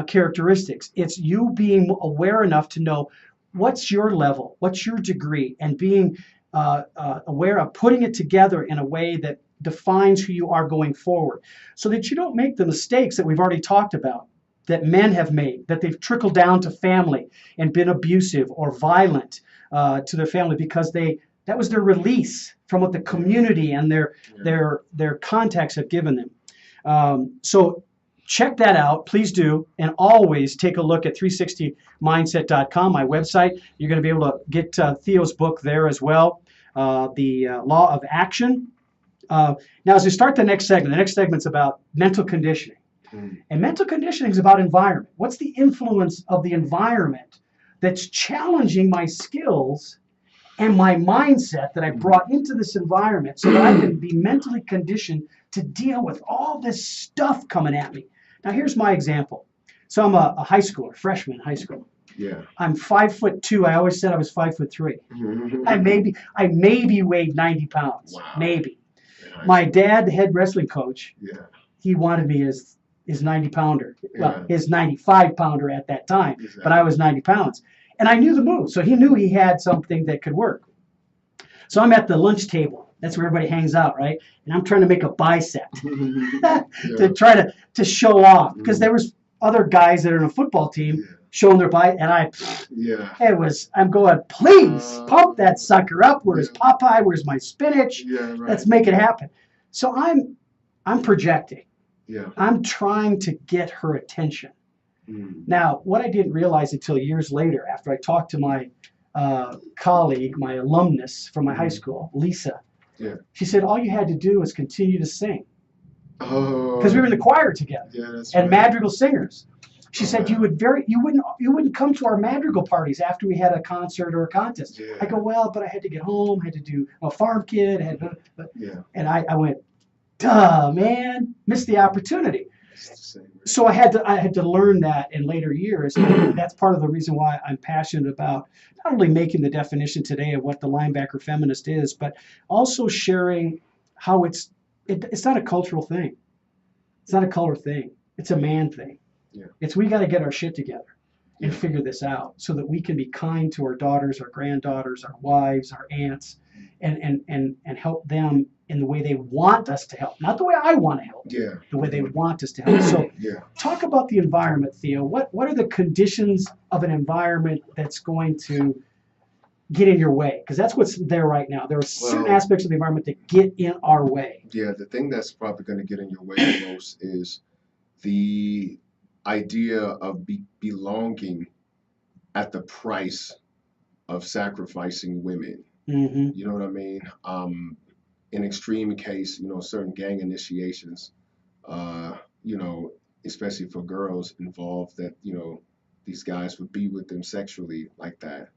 characteristics. It's you being aware enough to know what's your level, what's your degree, and being aware of putting it together in a way that defines who you are going forward, so that you don't make the mistakes that we've already talked about, that men have made, that they've trickled down to family and been abusive or violent to their family because that was their release from what the community and their contacts have given them. So check that out, please do, and always take a look at 360mindset.com, my website. You're going to be able to get Theo's book there as well, The Law of Action. Now, as we start the next segment's about mental conditioning. And mental conditioning is about environment. What's the influence of the environment that's challenging my skills and my mindset that I brought into this environment so that I can be mentally conditioned to deal with all this stuff coming at me? Now, here's my example. So I'm a high schooler, freshman in high school. Yeah. I'm 5'2". I always said I was 5'3". I maybe weighed 90 pounds. Wow. Maybe. My dad, the head wrestling coach, Yeah. he wanted me as his 90 pounder. Yeah. Well, his 95 pounder at that time, Exactly. but I was 90 pounds. And I knew the move, so he knew he had something that could work. So I'm at the lunch table. That's where everybody hangs out, right? And I'm trying to make a bicep to try to show off, because there was other guys that are in a football team showing their bicep, and I'm going, please pump that sucker up. Where's Popeye? Where's my spinach? Let's make it happen. So I'm projecting. Yeah. I'm trying to get her attention. Now, what I didn't realize until years later, after I talked to my colleague, my alumnus from my high school, Lisa, she said, all you had to do was continue to sing. Because we were in the choir together, and madrigal singers. She said you wouldn't come to our madrigal parties after we had a concert or a contest. I go, well, but I had to get home, had to do a farm kid, and I went, duh, man, missed the opportunity. So I had to learn that in later years. And that's part of the reason why I'm passionate about not only making the definition today of what the linebacker feminist is, but also sharing how it's not a cultural thing. It's not a color thing. It's a man thing. It's we got to get our shit together and figure this out so that we can be kind to our daughters, our granddaughters, our wives, our aunts, and help them in the way they want us to help, not the way I want to help. The way they want us to help. So talk about the environment, Theo. What are the conditions of an environment that's going to get in your way? Because that's what's there right now. There are certain aspects of the environment that get in our way. Yeah, the thing that's probably going to get in your way the most is the idea of belonging at the price of sacrificing women. You know what I mean? In extreme case, certain gang initiations, especially for girls involved, that, these guys would be with them sexually like that.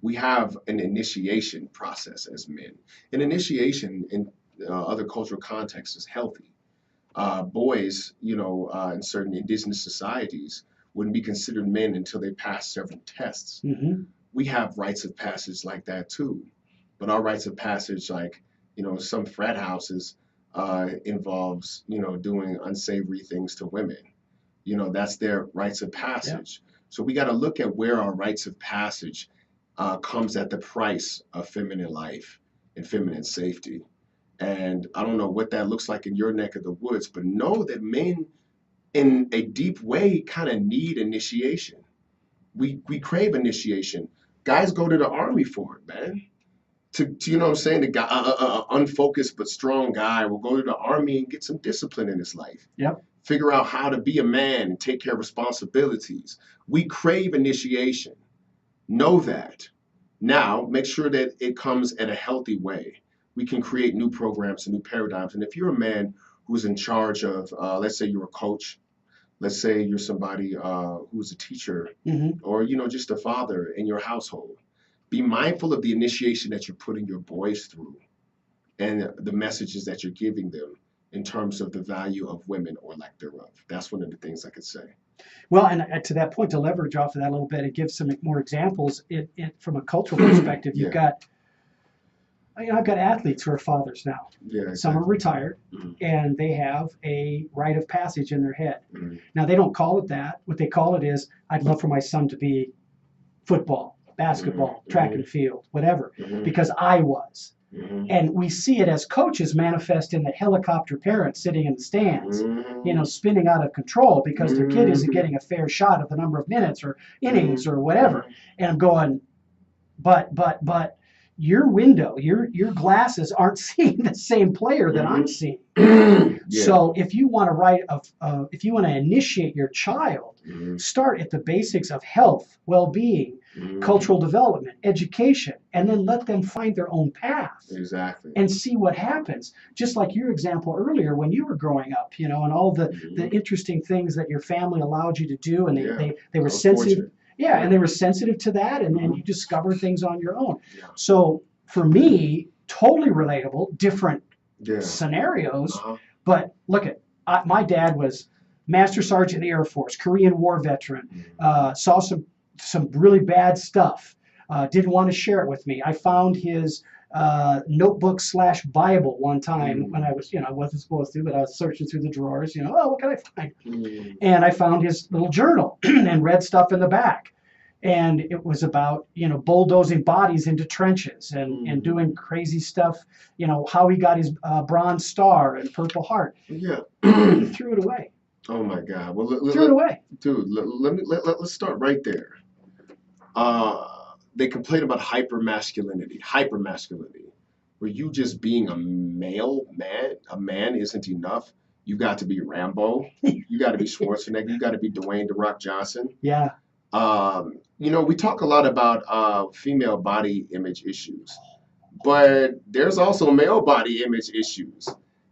We have an initiation process as men. An initiation in other cultural contexts is healthy. Boys, in certain indigenous societies wouldn't be considered men until they pass several tests. We have rites of passage like that too. But our rites of passage, like, some frat houses involves, doing unsavory things to women. That's their rites of passage. So we got to look at where our rites of passage comes at the price of feminine life and feminine safety. And I don't know what that looks like in your neck of the woods, but know that men in a deep way kind of need initiation. We crave initiation. Guys go to the army for it, man. to you know what I'm saying, the guy, unfocused but strong guy will go to the army and get some discipline in his life. Yep. Figure out how to be a man and take care of responsibilities. We crave initiation. Know that. Now, make sure that it comes at a healthy way. We can create new programs and new paradigms. And if you're a man who's in charge of, let's say you're a coach, let's say you're somebody who's a teacher, or just a father in your household, be mindful of the initiation that you're putting your boys through and the messages that you're giving them in terms of the value of women or lack thereof. That's one of the things I could say. Well, and to that point, to leverage off of that a little bit and give some more examples, from a cultural perspective, you've got, I've got athletes who are fathers now. Yeah, exactly. Some are retired, and they have a rite of passage in their head. Now, they don't call it that. What they call it is, I'd love for my son to be football, basketball, track and field, whatever, because I was. And we see it as coaches manifest in the helicopter parents sitting in the stands, spinning out of control because their kid isn't getting a fair shot of the number of minutes or innings or whatever. And I'm going, but your window, your glasses aren't seeing the same player that I'm seeing. So if you want to if you want to initiate your child, start at the basics of health, well-being, cultural development, education, and then let them find their own path. Exactly. And see what happens. Just like your example earlier when you were growing up, and all the interesting things that your family allowed you to do, and they were sensitive. Fortunate. Yeah, and they were sensitive to that, and then you discover things on your own. So for me, totally relatable, different scenarios. But look my dad was Master Sergeant in the Air Force, Korean War veteran, saw some really bad stuff, didn't want to share it with me. I found his notebook / Bible one time when I was, I wasn't supposed to, but I was searching through the drawers, what can I find? And I found his little journal and read stuff in the back. And it was about, bulldozing bodies into trenches and doing crazy stuff, how he got his Bronze Star and Purple Heart. Yeah. He threw it away. Oh my God. Well, threw it away. Dude, let's start right there. They complain about hypermasculinity, where you just being a man isn't enough. You got to be Rambo. You got to be Schwarzenegger. You got to be Dwayne "The Rock" Johnson. Yeah. We talk a lot about female body image issues, but there's also male body image issues.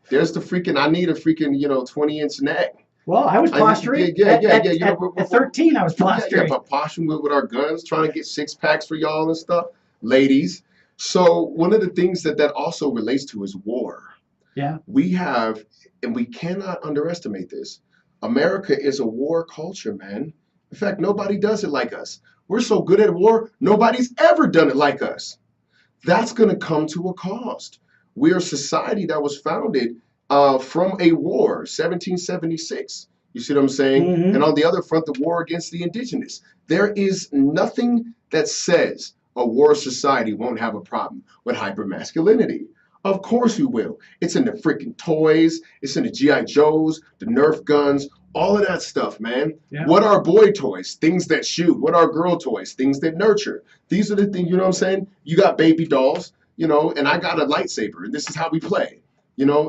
There's I need a freaking 20-inch neck. Well, I was posturing. At 13, I was posturing. Yeah, posturing with our guns, trying to get 6-packs for y'all and stuff, ladies. So one of the things that also relates to is war. Yeah. We have, and we cannot underestimate this, America is a war culture, man. In fact, nobody does it like us. We're so good at war, nobody's ever done it like us. That's going to come to a cost. We're a society that was founded from a war, 1776. You see what I'm saying? And on the other front, the war against the indigenous. There is nothing that says a war society won't have a problem with hypermasculinity. Of course we will. It's in the freaking toys. It's in the G.I. Joes, the Nerf guns, all of that stuff, man. Yeah. What are boy toys? Things that shoot. What are girl toys? Things that nurture. These are the things, you know what I'm saying? You got baby dolls, and I got a lightsaber, and this is how we play.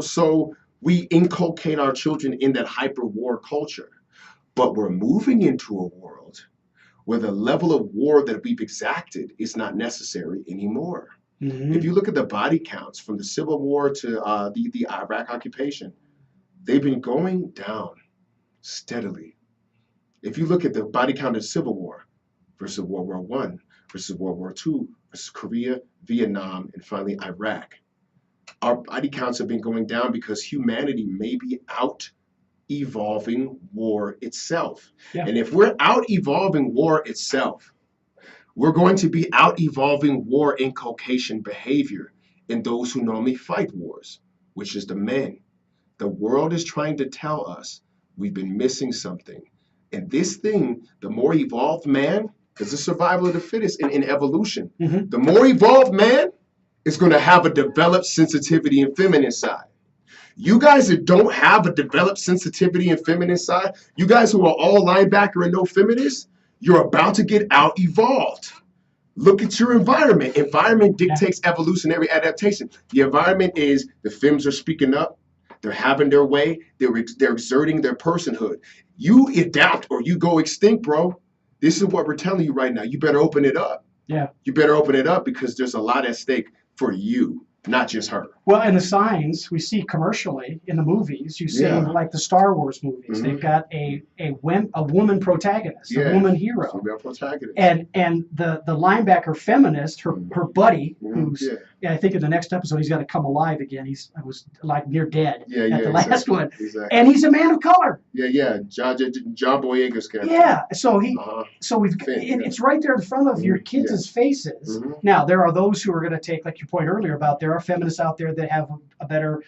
So we inculcate our children in that hyper war culture. But we're moving into a world where the level of war that we've exacted is not necessary anymore. If you look at the body counts from the Civil War to the Iraq occupation, they've been going down steadily. If you look at the body count of the Civil War versus World War I versus World War II versus Korea, Vietnam, and finally Iraq, our body counts have been going down because humanity may be out evolving war itself. Yeah. And if we're out evolving war itself, we're going to be out evolving war inculcation behavior in those who normally fight wars, which is the men. The world is trying to tell us we've been missing something. And this thing, the more evolved man, because it's survival of the fittest in evolution, the more evolved man is going to have a developed sensitivity and feminine side. You guys that don't have a developed sensitivity and feminine side, you guys who are all linebacker and no feminist, you're about to get out evolved. Look at your environment. Environment dictates evolutionary adaptation. The environment is the femmes are speaking up. They're having their way. They're exerting their personhood. You adapt or you go extinct, bro. This is what we're telling you right now. You better open it up. Yeah. You better open it up because there's a lot at stake for you, not just her. Well, and the signs we see commercially in the movies, you see like the Star Wars movies, they've got a woman protagonist, a woman hero. Female protagonist. And the linebacker feminist, her buddy, who's I think in the next episode he's got to come alive again. I was like near dead at the last one. Exactly. And he's a man of color. Yeah. John Boyega's character. Yeah. So it's right there in front of your kids' faces. Now there are those who are going to take, like your point earlier about there are feminists out there that have a better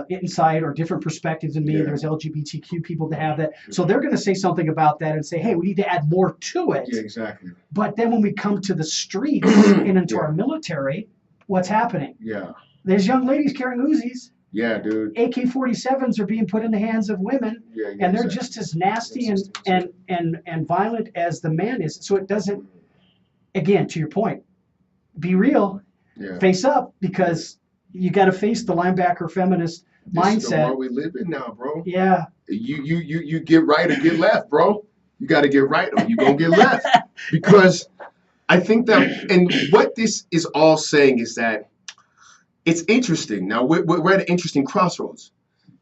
insight or different perspectives than me. There's LGBTQ people that have that. So they're going to say something about that and say, hey, we need to add more to it. Yeah, exactly. But then when we come to the streets and into our military, what's happening? Yeah. There's young ladies carrying Uzis. Yeah, dude. AK-47s are being put in the hands of women, and they're just as nasty and violent as the man is. So it doesn't, again, to your point, be real, face up, because you got to face the linebacker feminist mindset. This is the world we live in now, bro. Yeah. You get right or get left, bro. You got to get right or you're going to get left. Because I think that, and what this is all saying is that it's interesting. Now, we're at an interesting crossroads,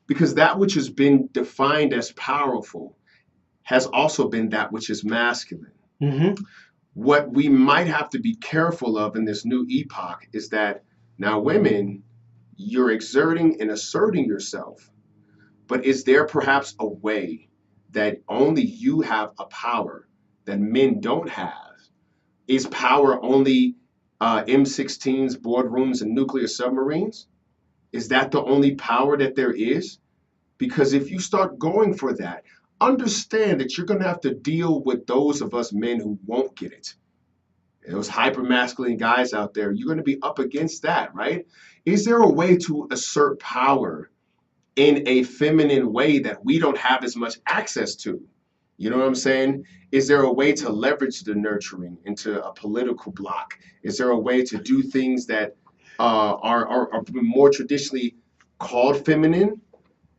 because that which has been defined as powerful has also been that which is masculine. What we might have to be careful of in this new epoch is that now women, you're exerting and asserting yourself, but is there perhaps a way that only you have a power that men don't have? Is power only M16s, boardrooms, and nuclear submarines? Is that the only power that there is? Because if you start going for that, understand that you're going to have to deal with those of us men who won't get it. Those hyper-masculine guys out there, you're going to be up against that, right? Is there a way to assert power in a feminine way that we don't have as much access to? You know what I'm saying? Is there a way to leverage the nurturing into a political block? Is there a way to do things that are more traditionally called feminine,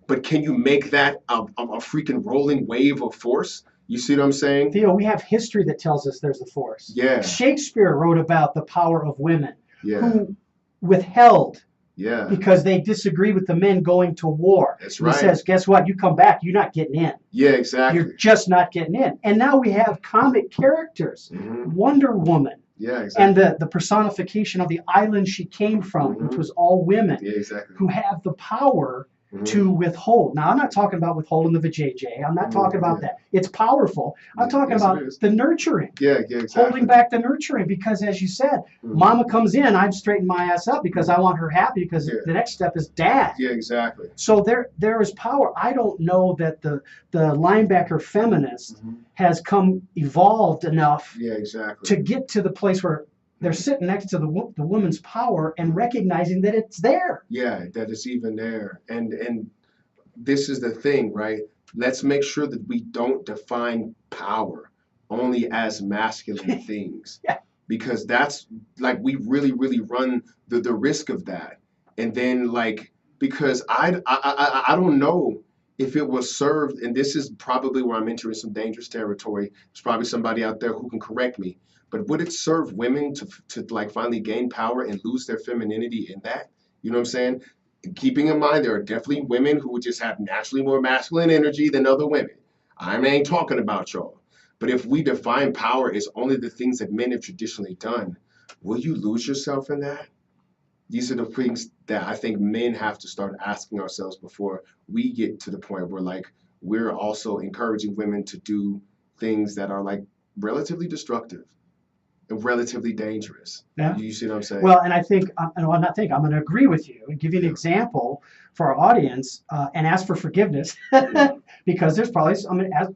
but can you make that a freaking rolling wave of force? You see what I'm saying? Theo, we have history that tells us there's a force. Yeah. Shakespeare wrote about the power of women who withheld because they disagreed with the men going to war. That's right. He says, guess what? You come back, you're not getting in. Yeah, exactly. You're just not getting in. And now we have comic characters. Wonder Woman. Yeah, exactly. And the personification of the island she came from, which was all women who have the power to withhold. Now, I'm not talking about withholding the vajayjay. I'm not talking about that. It's powerful. I'm talking about the nurturing. Yeah, exactly. Holding back the nurturing, because as you said, mama comes in, I'm straightening my ass up because I want her happy, because the next step is dad. Yeah, exactly. So there is power. I don't know that the linebacker feminist has evolved enough to get to the place where they're sitting next to the woman's power and recognizing that it's there. Yeah, that it's even there. And this is the thing, right? Let's make sure that we don't define power only as masculine things. Because that's like, we really, really run the risk of that. And then because I don't know if it was served, and this is probably where I'm entering some dangerous territory. There's probably somebody out there who can correct me. But would it serve women to finally gain power and lose their femininity in that? You know what I'm saying? Keeping in mind, there are definitely women who just have naturally more masculine energy than other women. I ain't talking about y'all. But if we define power as only the things that men have traditionally done, will you lose yourself in that? These are the things that I think men have to start asking ourselves before we get to the point where we're also encouraging women to do things that are relatively destructive and relatively dangerous. Yeah. You see what I'm saying? Well, and I think, I'm going to agree with you and give you an example for our audience and ask for forgiveness because there's probably,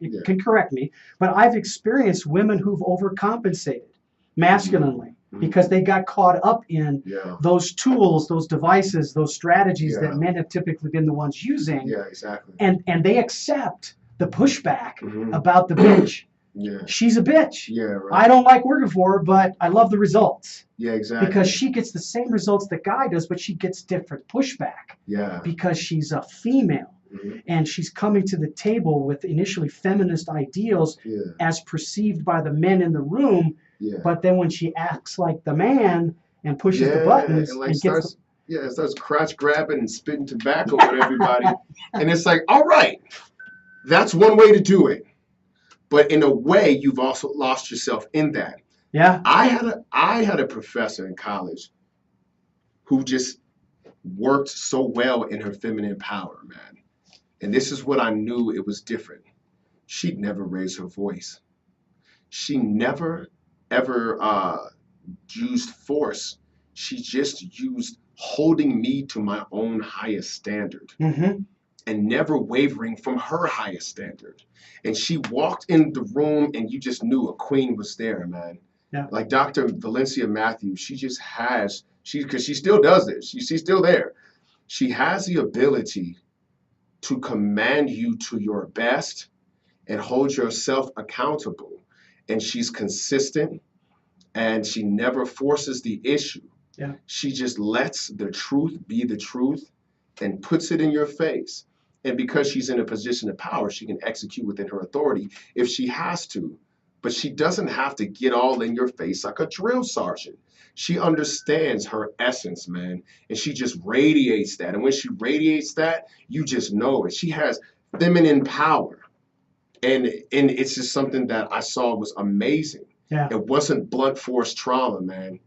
you can correct me, but I've experienced women who've overcompensated masculinely because they got caught up in those tools, those devices, those strategies that men have typically been the ones using. Yeah, exactly. And they accept the pushback about the bitch. Yeah. She's a bitch. Yeah. I Right. don't like working for her, but I love the results. Yeah. Exactly. Because she gets the same results the guy does, but she gets different pushback. Yeah. Because she's a female. Mm-hmm. And she's coming to the table with initially feminist ideals Yeah. as perceived by the men in the room. Yeah. But then when she acts like the man and pushes the Yeah. buttons And like and gets starts. Yeah. It starts crotch grabbing and spitting tobacco at everybody. And it's like, all right, that's one way to do it. But in a way, you've also lost yourself in that. Yeah. I had a professor in college who just worked so well in her feminine power, man. And this is what I knew it was different. She'd never raise her voice. She never, ever used force. She just used holding me to my own highest standard Mm-hmm. and never wavering from her highest standard. And she walked in the room and you just knew a queen was there, man. Yeah. Like Dr. Valencia Matthews, she just has, because she still does this. She's still there. She has the ability to command you to your best and hold yourself accountable. And she's consistent and she never forces the issue. Yeah. She just lets the truth be the truth and puts it in your face. And because she's in a position of power, she can execute within her authority if she has to. But she doesn't have to get all in your face like a drill sergeant. She understands her essence, man, and she just radiates that. And when she radiates that, you just know it. She has feminine power. And it's just something that I saw was amazing. Yeah. It wasn't blunt force trauma, man.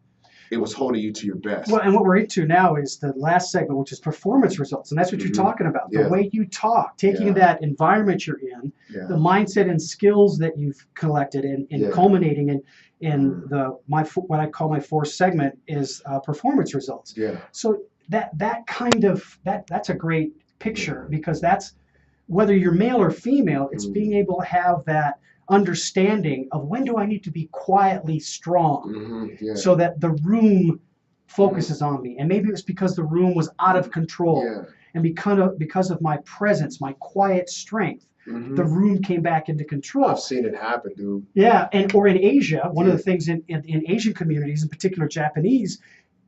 It was holding you to your best. Well, and what we're into now is the last segment, which is performance results. And that's what you're talking about. The way you talk, taking that environment you're in, the mindset and skills that you've collected and culminating in what I call my fourth segment is performance results. Yeah. So that's a great picture because that's whether you're male or female, it's being able to have that understanding of when do I need to be quietly strong so that the room focuses on me. And maybe it was because the room was out of control and because of my presence, my quiet strength, the room came back into control. I've seen it happen, dude. Yeah, or in Asia, one of the things in Asian communities, in particular Japanese,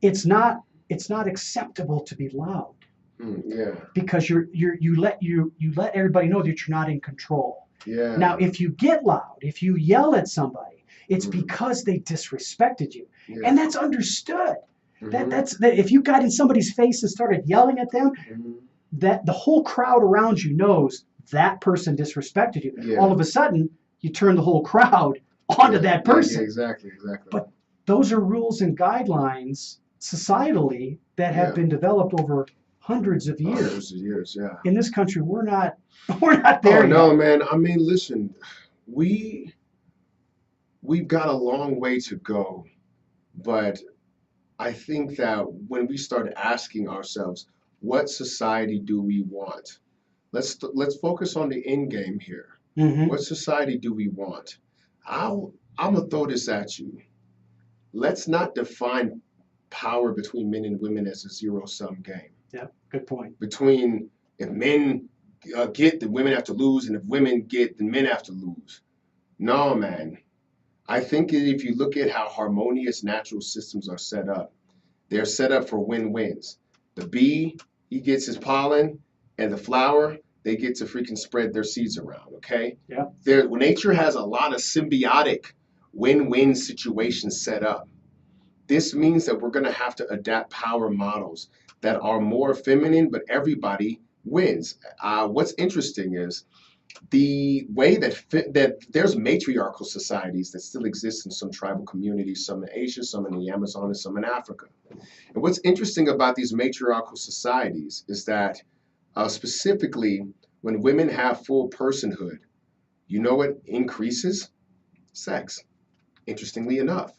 it's not acceptable to be loud. Because you let everybody know that you're not in control. Yeah. Now, if you get loud, if you yell at somebody, it's because they disrespected you, and that's understood. That if you got in somebody's face and started yelling at them, that the whole crowd around you knows that person disrespected you. Yeah. All of a sudden, you turn the whole crowd onto that person. Yeah, exactly. But those are rules and guidelines societally that have been developed over hundreds of years. Hundreds of years, yeah. In this country, we're not there yet. No, man. I mean, listen, we've got a long way to go, but I think that when we start asking ourselves, what society do we want? Let's focus on the end game here. What society do we want? I'm gonna throw this at you. Let's not define power between men and women as a zero-sum game. Yeah, good point. Between if men get, then women have to lose, and if women get, then men have to lose. No, man. I think if you look at how harmonious natural systems are set up, they're set up for win-wins. The bee, he gets his pollen, and the flower, they get to freaking spread their seeds around, okay? Yeah. Nature has a lot of symbiotic win-win situations set up. This means that we're going to have to adapt power models that are more feminine, but everybody wins. What's interesting is the way that there's matriarchal societies that still exist in some tribal communities, some in Asia, some in the Amazon, and some in Africa. And what's interesting about these matriarchal societies is that specifically when women have full personhood, you know what increases? Sex, interestingly enough.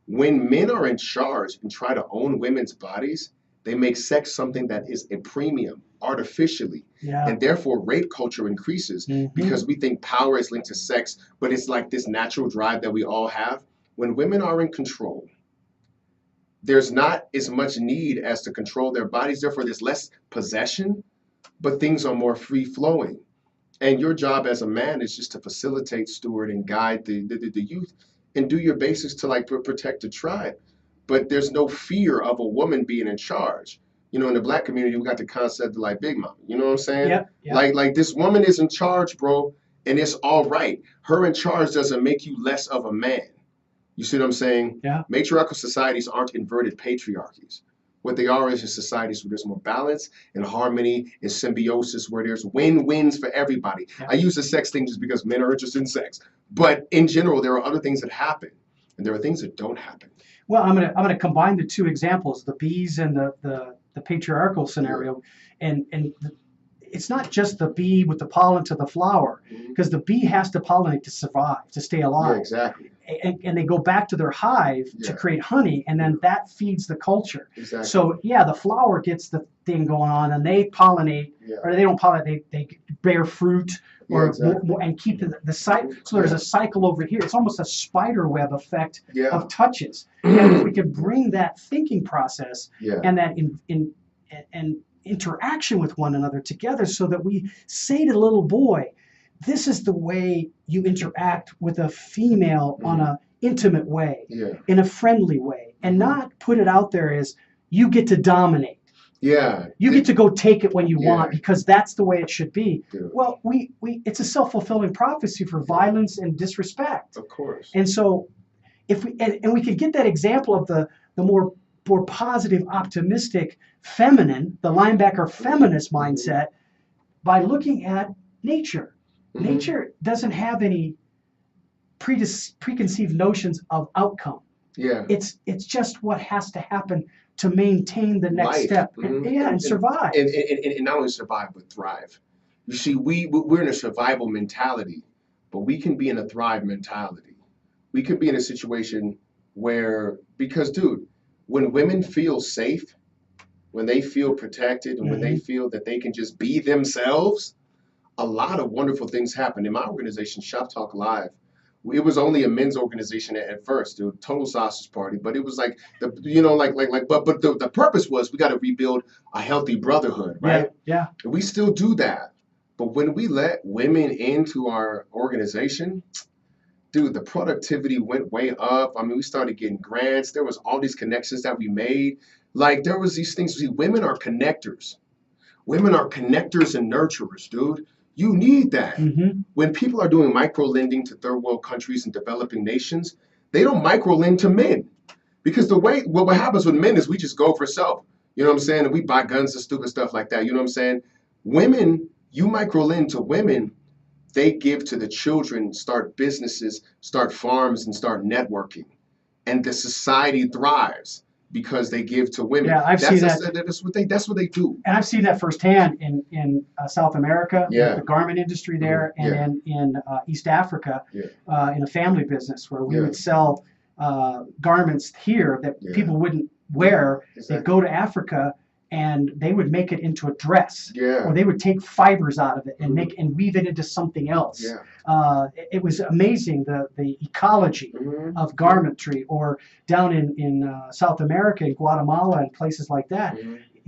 When men are in charge and try to own women's bodies, they make sex something that is a premium artificially. Yeah. And therefore rape culture increases because we think power is linked to sex, but it's like this natural drive that we all have. When women are in control, there's not as much need as to control their bodies. Therefore, there's less possession, but things are more free flowing. And your job as a man is just to facilitate, steward, and guide the youth and do your basics to like protect the tribe. But there's no fear of a woman being in charge. You know, in the black community, we got the concept of like Big Mama. You know what I'm saying? Yeah, yeah. Like this woman is in charge, bro, and it's all right. Her in charge doesn't make you less of a man. You see what I'm saying? Yeah. Matriarchal societies aren't inverted patriarchies. What they are is societies where there's more balance and harmony and symbiosis, where there's win-wins for everybody. Yeah. I use the sex thing just because men are interested in sex. But in general, there are other things that happen, and there are things that don't happen. Well, I'm gonna combine the two examples, the bees and the patriarchal scenario, and it's not just the bee with the pollen to the flower, because the bee has to pollinate to survive, to stay alive. Yeah, exactly. And they go back to their hive to create honey, and then that feeds the culture. Exactly. So yeah, the flower gets the thing going on, and they pollinate, or they don't pollinate, they bear fruit, or more, and keep the cycle. So there's a cycle over here. It's almost a spider web effect of touches. And if we can bring that thinking process and that and interaction with one another together, so that we say to the little boy, this is the way you interact with a female on an intimate way, in a friendly way, and not put it out there as you get to dominate. You get to go take it when you want, because that's the way it should be. Well, it's a self-fulfilling prophecy for violence and disrespect. Of course. And so if we and we could get that example of the more positive, optimistic, feminine, the linebacker feminist mindset, by looking at nature. Nature doesn't have any preconceived notions of outcome. It's just what has to happen to maintain the next step. And survive. And not only survive, but thrive. You see, we're in a survival mentality, but we can be in a thrive mentality. We can be in a situation where, because dude, when women feel safe, when they feel protected, and when they feel that they can just be themselves, a lot of wonderful things happen. In my organization, Shop Talk Live, it was only a men's organization at first, dude, total sausage party. But it was like but the purpose was we got to rebuild a healthy brotherhood, right? Yeah. And we still do that. But when we let women into our organization, dude, the productivity went way up. I mean, we started getting grants. There was all these connections that we made. Like there was these things. See, women are connectors. Women are connectors and nurturers, dude. You need that. When people are doing micro lending to third world countries and developing nations, they don't micro lend to men, because what happens with men is we just go for self. You know what I'm saying? And we buy guns and stupid stuff like that. You know what I'm saying? Women, you micro lend to women, they give to the children, start businesses, start farms, and start networking, and the society thrives because they give to women. Yeah, I've seen that. That's what they do. And I've seen that firsthand in South America, with the garment industry there, and in East Africa, in a family business where we would sell garments here that people wouldn't wear. They'd go to Africa and they would make it into a dress, or they would take fibers out of it and weave it into something else. It was amazing, the ecology of garmentry, or down in South America, in Guatemala and places like that.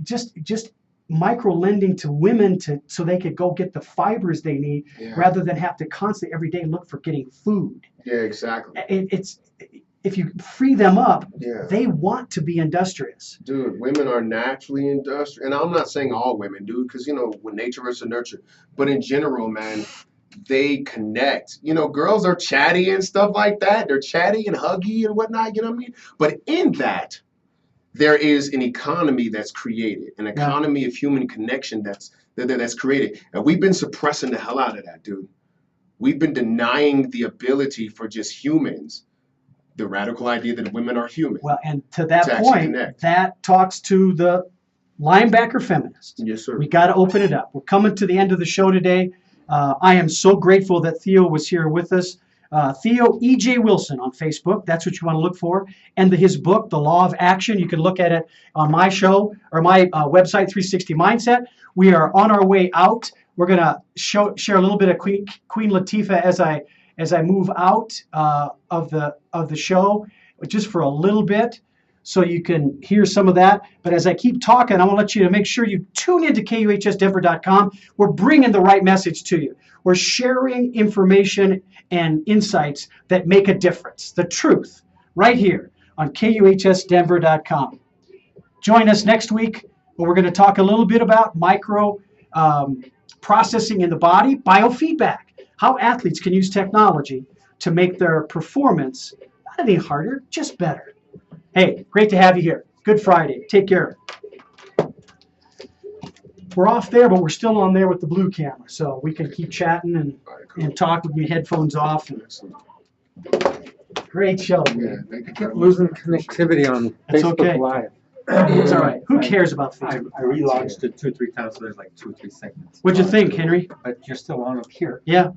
Just micro lending to women so they could go get the fibers they need, rather than have to constantly every day look for getting food. Exactly. If you free them up, they want to be industrious. Dude, women are naturally industrious. And I'm not saying all women, dude, because, when nature is to nurture. But in general, man, they connect. Girls are chatty and stuff like that. They're chatty and huggy and whatnot, you know what I mean? But in that, there is an economy that's created, an economy of human connection that's created. And we've been suppressing the hell out of that, dude. We've been denying the ability for just humans, the radical idea that women are human. Well, and to that point, that talks to the linebacker feminist. Yes, sir. We got to open it up. We're coming to the end of the show today. I am so grateful that Theo was here with us. Theo E.J. Wilson on Facebook. That's what you want to look for. And his book, The Law of Action. You can look at it on my show, or my website, 360 Mindset. We are on our way out. We're going to share a little bit of Queen Latifah as I move out of the show, just for a little bit. so you can hear some of that. But as I keep talking, I want to let you to make sure you tune into KUHSdenver.com. We're bringing the right message to you. We're sharing information and insights that make a difference. The truth, right here on KUHSdenver.com. Join us next week where we're going to talk a little bit about micro processing in the body, biofeedback, how athletes can use technology to make their performance not any harder, just better. Hey, great to have you here. Good Friday. Take care. We're off there, but we're still on there with the blue camera, so we can keep chatting and talk with your headphones off. Great show. Yeah, Man. thank you I kept very much. losing connectivity on That's Facebook okay. Live. It's all right. Who cares about I Facebook? relaunched it 2 or 3 times, so there's like 2 or 3 segments. What'd you think, Henry? But you're still on up here. Yeah.